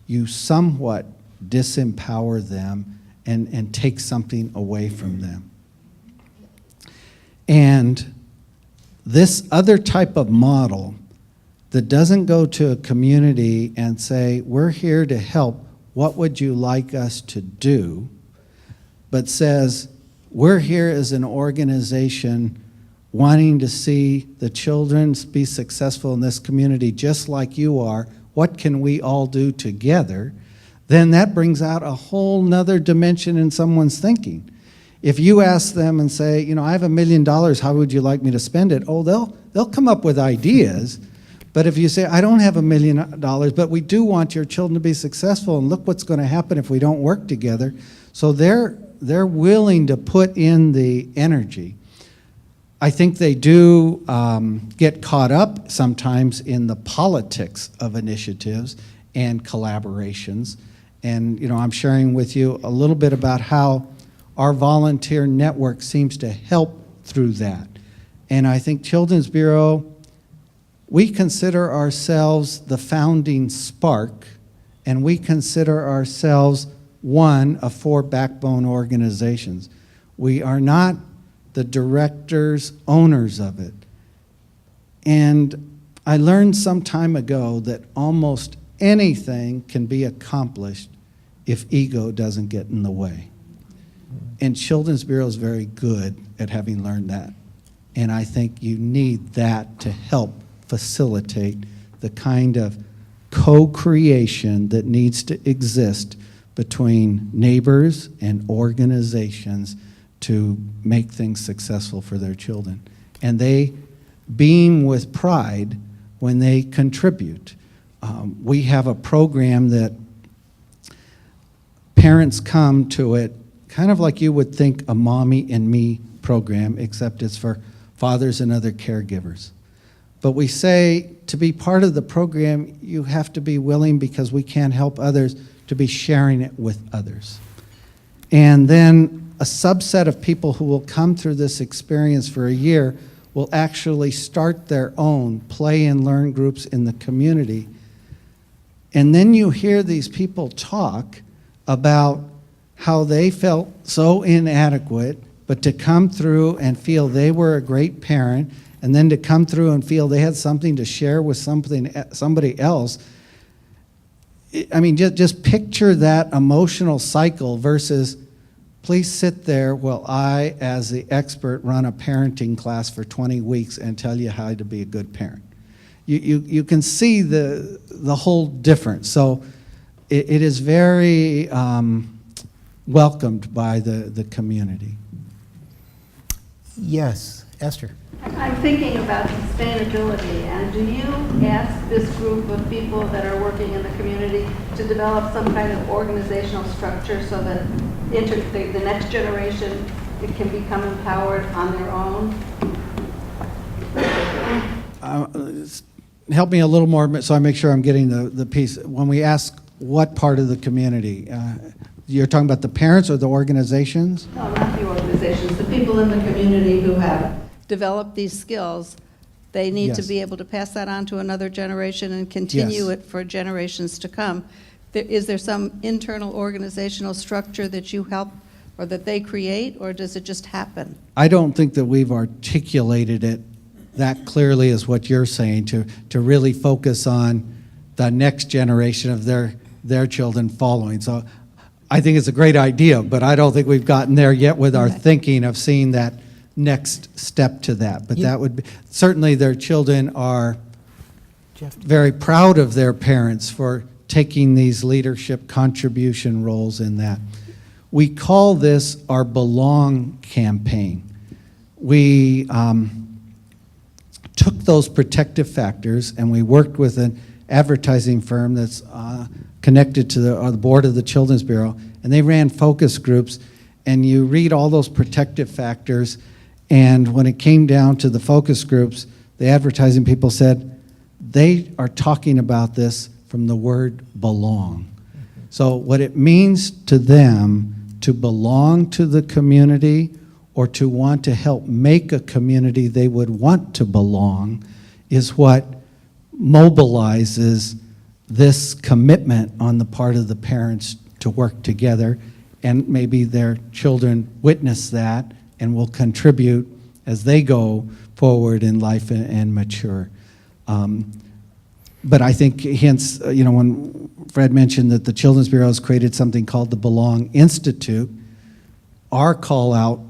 you somewhat disempower them and take something away from them. And this other type of model that doesn't go to a community and say, we're here to help, what would you like us to do? But says, we're here as an organization wanting to see the children be successful in this community just like you are. What can we all do together? Then that brings out a whole nother dimension in someone's thinking. If you ask them and say, you know, I have $1 million, how would you like me to spend it? Oh, they'll come up with ideas. But if you say, I don't have $1 million, but we do want your children to be successful, and look what's going to happen if we don't work together. So they're willing to put in the energy. I think they do get caught up sometimes in the politics of initiatives and collaborations. And, you know, I'm sharing with you a little bit about how our volunteer network seems to help through that. And I think Children's Bureau, we consider ourselves the founding spark, and we consider ourselves one of 4 backbone organizations. We are not the directors, owners of it. And I learned some time ago that almost anything can be accomplished if ego doesn't get in the way. And Children's Bureau is very good at having learned that. And I think you need that to help facilitate the kind of co-creation that needs to exist between neighbors and organizations to make things successful for their children. And they beam with pride when they contribute. We have a program that parents come to it kind of like you would think a Mommy and Me program, except it's for fathers and other caregivers. But we say to be part of the program, you have to be willing, because we can't help others, to be sharing it with others. And then a subset of people who will come through this experience for a year will actually start their own play and learn groups in the community. And then you hear these people talk about how they felt so inadequate, but to come through and feel they were a great parent, and then to come through and feel they had something to share with somebody else. I mean, just picture that emotional cycle versus, please sit there while I, as the expert, run a parenting class for 20 weeks and tell you how to be a good parent. You can see the whole difference. So it is very welcomed by the community. Yes, Esther. I'm thinking about sustainability, and do you ask this group of people that are working in the community to develop some kind of organizational structure so that the next generation can become empowered on their own? Help me a little more so I make sure I'm getting the piece. When we ask what part of the community, you're talking about the parents or the organizations? No, not the organizations. The people in the community who have developed these skills, they need to Yes. be able to pass that on to another generation and continue Yes. it for generations to come. Is there some internal organizational structure that you help or that they create, or does it just happen? I don't think that we've articulated it that clearly as what you're saying, to really focus on the next generation of their children following. So I think it's a great idea, but I don't think we've gotten there yet with our thinking of seeing that next step to that. But that would be, certainly their children are very proud of their parents for taking these leadership contribution roles in that. We call this our Belong campaign. We took those protective factors and we worked with an advertising firm that's connected to the board of the Children's Bureau, and they ran focus groups, and you read all those protective factors, and when it came down to the focus groups, the advertising people said they are talking about this from the word belong. So what it means to them to belong to the community or to want to help make a community they would want to belong is what mobilizes this commitment on the part of the parents to work together, and maybe their children witness that and will contribute as they go forward in life and mature. But I think, hence, when Fred mentioned that the Children's Bureau has created something called the Belong Institute, our call out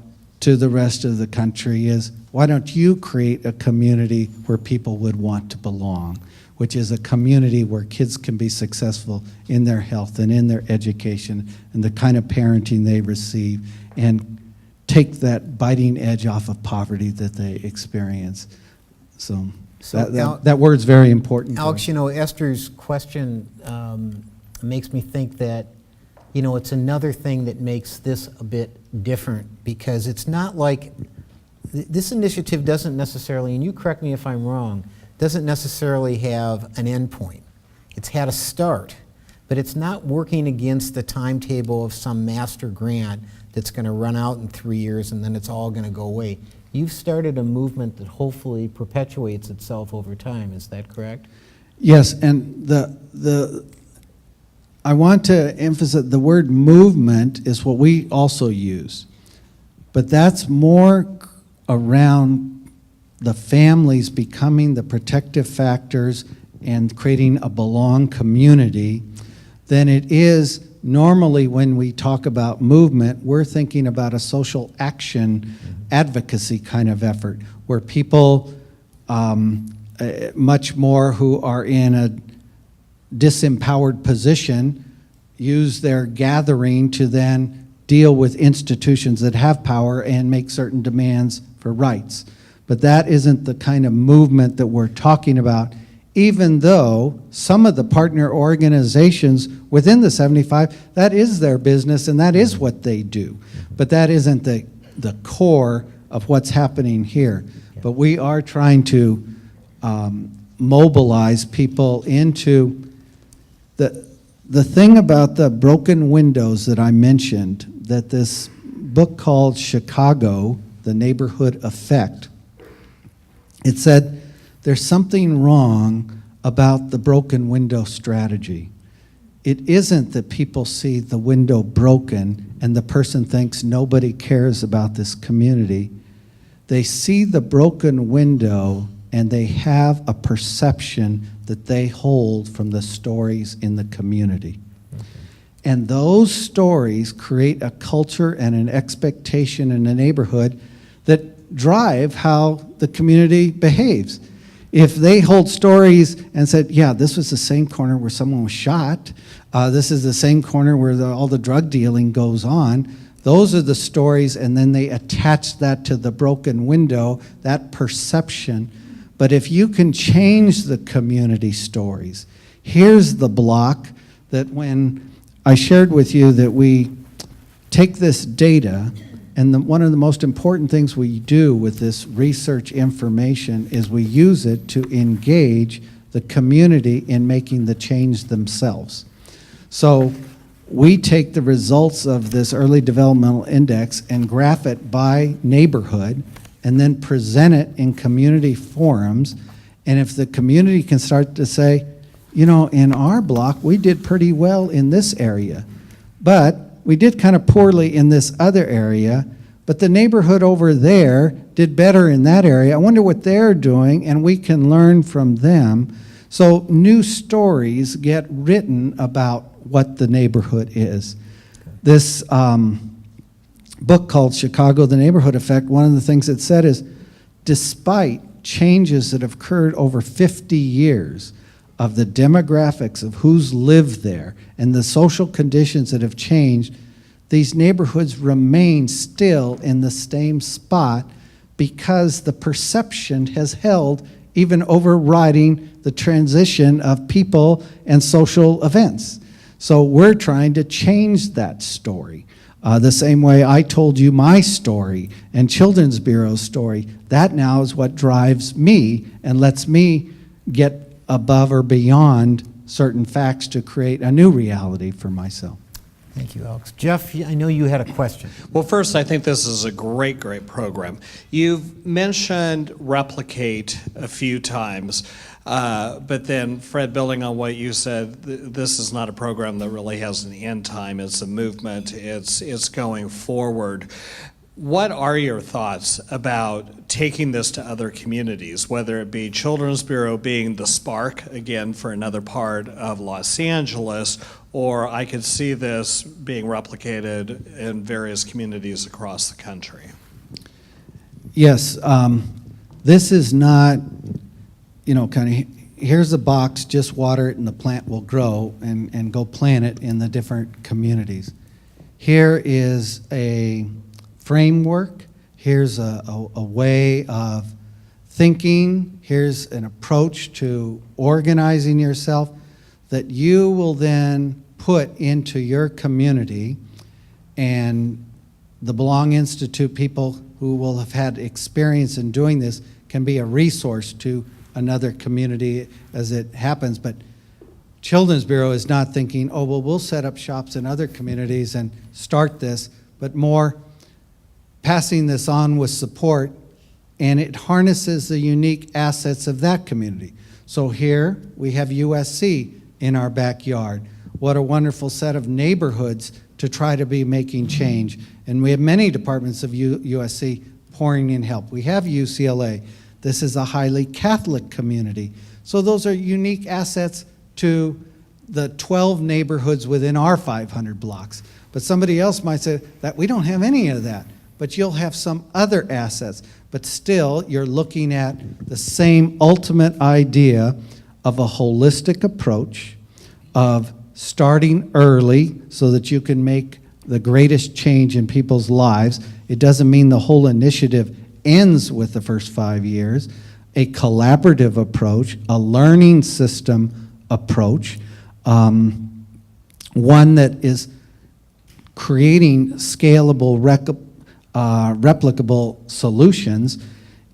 to the rest of the country is, why don't you create a community where people would want to belong, which is a community where kids can be successful in their health and in their education and the kind of parenting they receive, and take that biting edge off of poverty that they experience. So that word's very important. Alex, Esther's question makes me think that, it's another thing that makes this a bit different, because it's not like, this initiative doesn't necessarily, and you correct me if I'm wrong, doesn't necessarily have an end point. It's had a start, but it's not working against the timetable of some master grant that's going to run out in 3 years and then it's all going to go away. You've started a movement that hopefully perpetuates itself over time. Is that correct? Yes, and I want to emphasize the word movement is what we also use, but that's more around the families becoming the protective factors and creating a belong community than it is normally when we talk about movement. We're thinking about a social action advocacy kind of effort where people much more who are in a disempowered position use their gathering to then deal with institutions that have power and make certain demands for rights. But that isn't the kind of movement that we're talking about, even though some of the partner organizations within the 75, that is their business and that is what they do. But that isn't the core of what's happening here. But we are trying to mobilize people into the thing about the broken windows that I mentioned, that this book called Chicago, The Neighborhood Effect, it said there's something wrong about the broken window strategy. It isn't that people see the window broken and the person thinks nobody cares about this community. They see the broken window and they have a perception that they hold from the stories in the community. And those stories create a culture and an expectation in a neighborhood that drive how the community behaves. If they hold stories and said, yeah, this was the same corner where someone was shot, this is the same corner where all the drug dealing goes on, those are the stories, and then they attach that to the broken window, that perception. But if you can change the community stories, here's the block that when I shared with you that we take this data, and one of the most important things we do with this research information is we use it to engage the community in making the change themselves. So we take the results of this early developmental index and graph it by neighborhood and then present it in community forums. And if the community can start to say, in our block, we did pretty well in this area, but we did kind of poorly in this other area, but the neighborhood over there did better in that area. I wonder what they're doing, and we can learn from them. So new stories get written about what the neighborhood is. This book called Chicago, The Neighborhood Effect, one of the things it said is, despite changes that have occurred over 50 years of the demographics of who's lived there and the social conditions that have changed, these neighborhoods remain still in the same spot because the perception has held, even overriding the transition of people and social events. So we're trying to change that story. The same way I told you my story and Children's Bureau's story, that now is what drives me and lets me get above or beyond certain facts to create a new reality for myself. Thank you, Alex. Jeff, I know you had a question. Well, first, I think this is a great, great program. You've mentioned replicate a few times, but then, Fred, building on what you said, this is not a program that really has an end time. It's a movement. It's going forward. What are your thoughts about taking this to other communities, whether it be Children's Bureau being the spark, again, for another part of Los Angeles, or I could see this being replicated in various communities across the country? Yes, this is not, kind of, here's a box, just water it and the plant will grow, and go plant it in the different communities. Here is a framework, here's a way of thinking, here's an approach to organizing yourself that you will then put into your community, and the Belong Institute people who will have had experience in doing this can be a resource to another community as it happens. But Children's Bureau is not thinking, oh, well, we'll set up shops in other communities and start this, but more passing this on with support, and it harnesses the unique assets of that community. So here we have USC in our backyard. What a wonderful set of neighborhoods to try to be making change. And we have many departments of USC pouring in help. We have UCLA. This is a highly Catholic community. So those are unique assets to the 12 neighborhoods within our 500 blocks. But somebody else might say that we don't have any of that, but you'll have some other assets. But still, you're looking at the same ultimate idea of a holistic approach, of starting early so that you can make the greatest change in people's lives. It doesn't mean the whole initiative ends with the first 5 years. A collaborative approach, a learning system approach, one that is creating scalable, replicable solutions.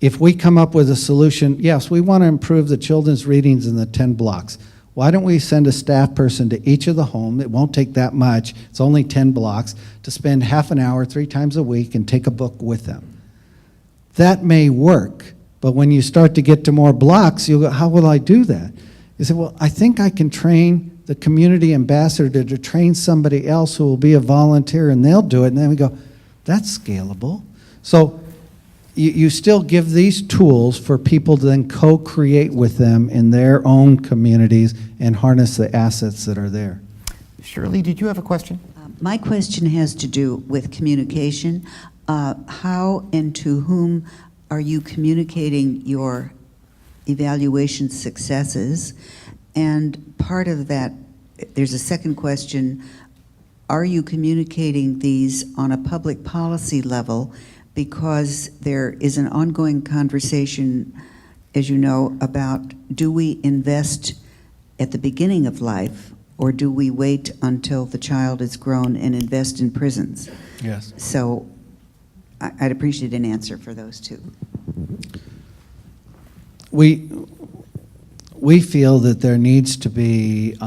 If we come up with a solution, yes, we want to improve the children's readings in the 10 blocks. Why don't we send a staff person to each of the homes? It won't take that much. It's only 10 blocks to spend half an hour 3 times a week and take a book with them. That may work, but when you start to get to more blocks, you'll go, how will I do that? You say, well, I think I can train the community ambassador to train somebody else who will be a volunteer, and they'll do it. And then we go, that's scalable. So you still give these tools for people to then co-create with them in their own communities and harness the assets that are there. Shirley, did you have a question? My question has to do with communication. How and to whom are you communicating your evaluation successes? And part of that, there's a second question, are you communicating these on a public policy level? Because there is an ongoing conversation, as you know, about do we invest at the beginning of life, or do we wait until the child is grown and invest in prisons? Yes. So I'd appreciate an answer for those two. We feel that there needs to be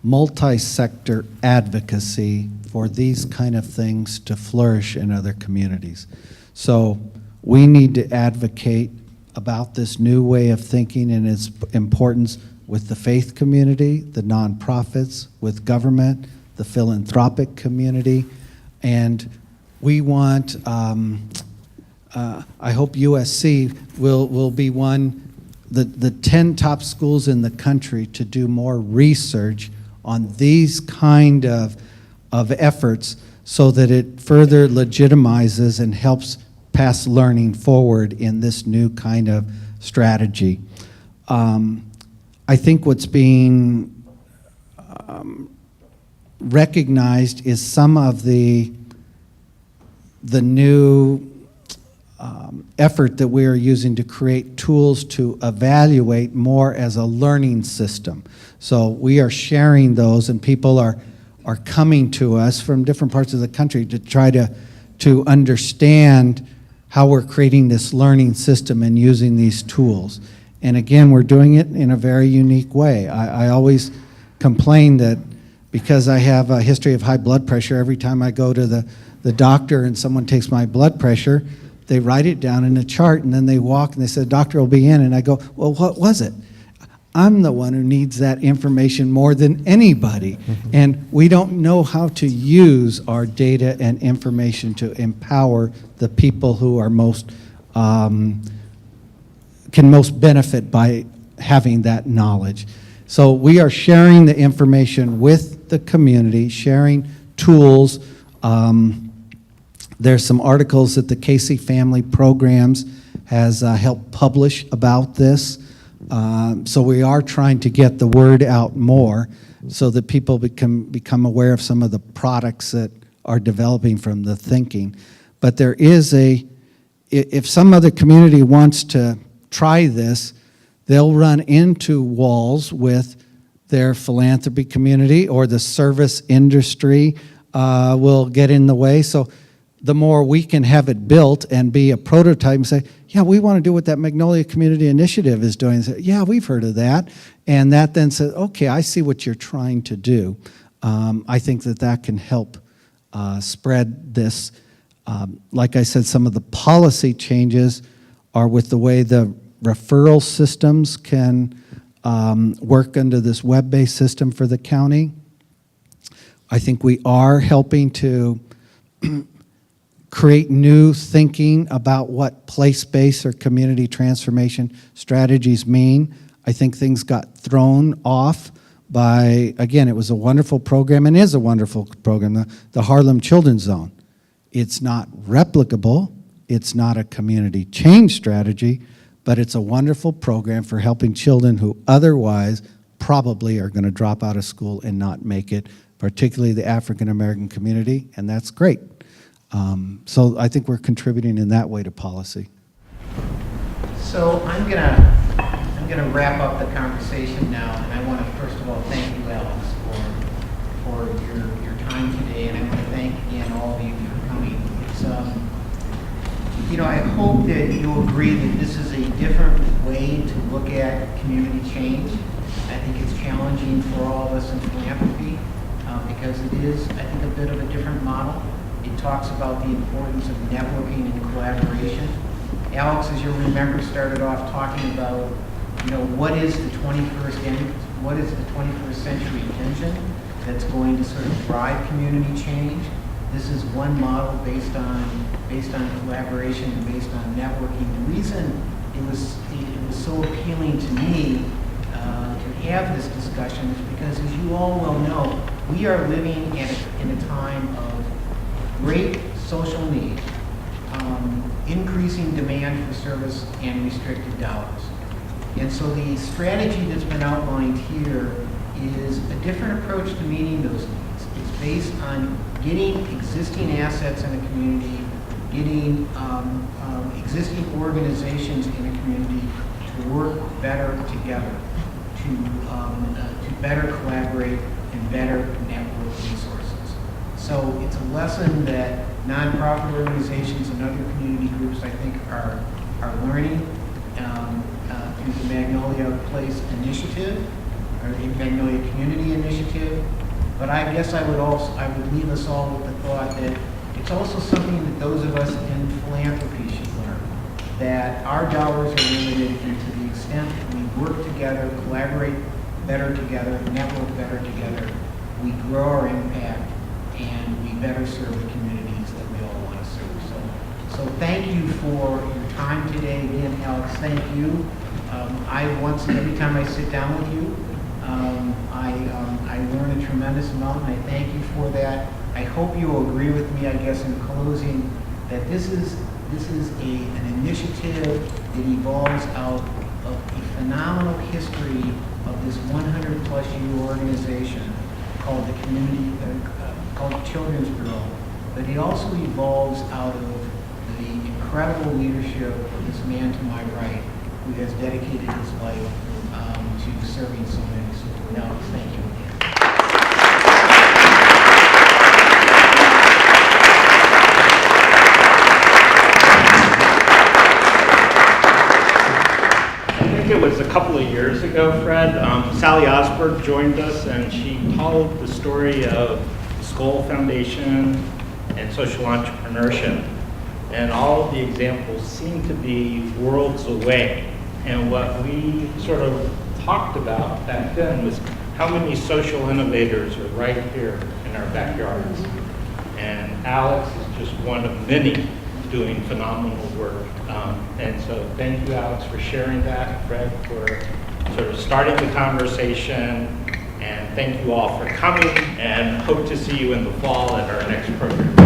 multi-sector advocacy for these kind of things to flourish in other communities. So we need to advocate about this new way of thinking and its importance with the faith community, the nonprofits, with government, the philanthropic community, and we want, I hope USC will be the 10 top schools in the country to do more research on these kind of efforts so that it further legitimizes and helps pass learning forward in this new kind of strategy. I think what's being recognized is some of the new effort that we are using to create tools to evaluate more as a learning system. So we are sharing those, and people are coming to us from different parts of the country to try to understand how we're creating this learning system and using these tools. And again, we're doing it in a very unique way. I always complain that because I have a history of high blood pressure, every time I go to the doctor and someone takes my blood pressure, they write it down in a chart, and then they walk and they say, "The doctor will be in," and I go, "Well, what was it?" I'm the one who needs that information more than anybody. And we don't know how to use our data and information to empower the people who are most, can most benefit by having that knowledge. So we are sharing the information with the community, sharing tools. There's some articles that the Casey Family Programs has helped publish about this. So we are trying to get the word out more so that people become aware of some of the products that are developing from the thinking. But there is if some other community wants to try this, they'll run into walls with their philanthropy community, or the service industry will get in the way. So the more we can have it built and be a prototype and say, yeah, we want to do what that Magnolia Community Initiative is doing. Say, yeah, we've heard of that. And that then says, okay, I see what you're trying to do. I think that can help spread this. Like I said, some of the policy changes are with the way the referral systems can work under this web-based system for the county. I think we are helping to create new thinking about what place-based or community transformation strategies mean. I think things got thrown off by, again, it was a wonderful program and is a wonderful program, the Harlem Children's Zone. It's not replicable, it's not a community change strategy, but it's a wonderful program for helping children who otherwise probably are going to drop out of school and not make it, particularly the African American community, and that's great. So I think we're contributing in that way to policy. So I'm gonna wrap up the conversation now, and I want to first of all thank you, Alex, for your time today, and I want to thank again all of you for coming. It's I hope that you'll agree that this is a different way to look at community change. I think it's challenging for all of us in philanthropy because it is, I think, a bit of a different model. It talks about the importance of networking and collaboration. Alex, as you'll remember, started off talking about, what is the 21st century engine that's going to sort of drive community change. This is one model based on collaboration and based on networking. The reason it was so appealing to me to have this discussion is because, as you all well know, we are living in a time of great social need, increasing demand for service, and restricted dollars. And so the strategy that's been outlined here is a different approach to meeting those needs. It's based on getting existing assets in a community, getting existing organizations in a community to work better together, to better collaborate and better network resources. So it's a lesson that nonprofit organizations and other community groups, I think, are learning through the Magnolia Place Initiative, or the Magnolia Community Initiative. But I guess I would leave us all with the thought that it's also something that those of us in philanthropy should learn, that our dollars are limited, and to the extent that we work together, collaborate better together, network better together, we grow our impact and we better serve the communities that we all want to serve. So thank you for your time today. Again, Alex, thank you. Every time I sit down with you, I learn a tremendous amount, and I thank you for that. I hope you will agree with me, I guess, in closing, that this is an initiative that evolves out of a phenomenal history of this 100-plus-year organization called the Children's Bureau, but it also evolves out of the incredible leadership of this man to my right, who has dedicated his life to serving so many. So, Alex, thank you again. I think it was a couple of years ago, Fred, Sally Osberg joined us, and she told the story of the Skoll Foundation and social entrepreneurship. And all of the examples seem to be worlds away. And what we sort of talked about back then was how many social innovators are right here in our backyards. And Alex is just one of many doing phenomenal work. And so thank you, Alex, for sharing that, Fred, for sort of starting the conversation. And thank you all for coming, and hope to see you in the fall at our next program.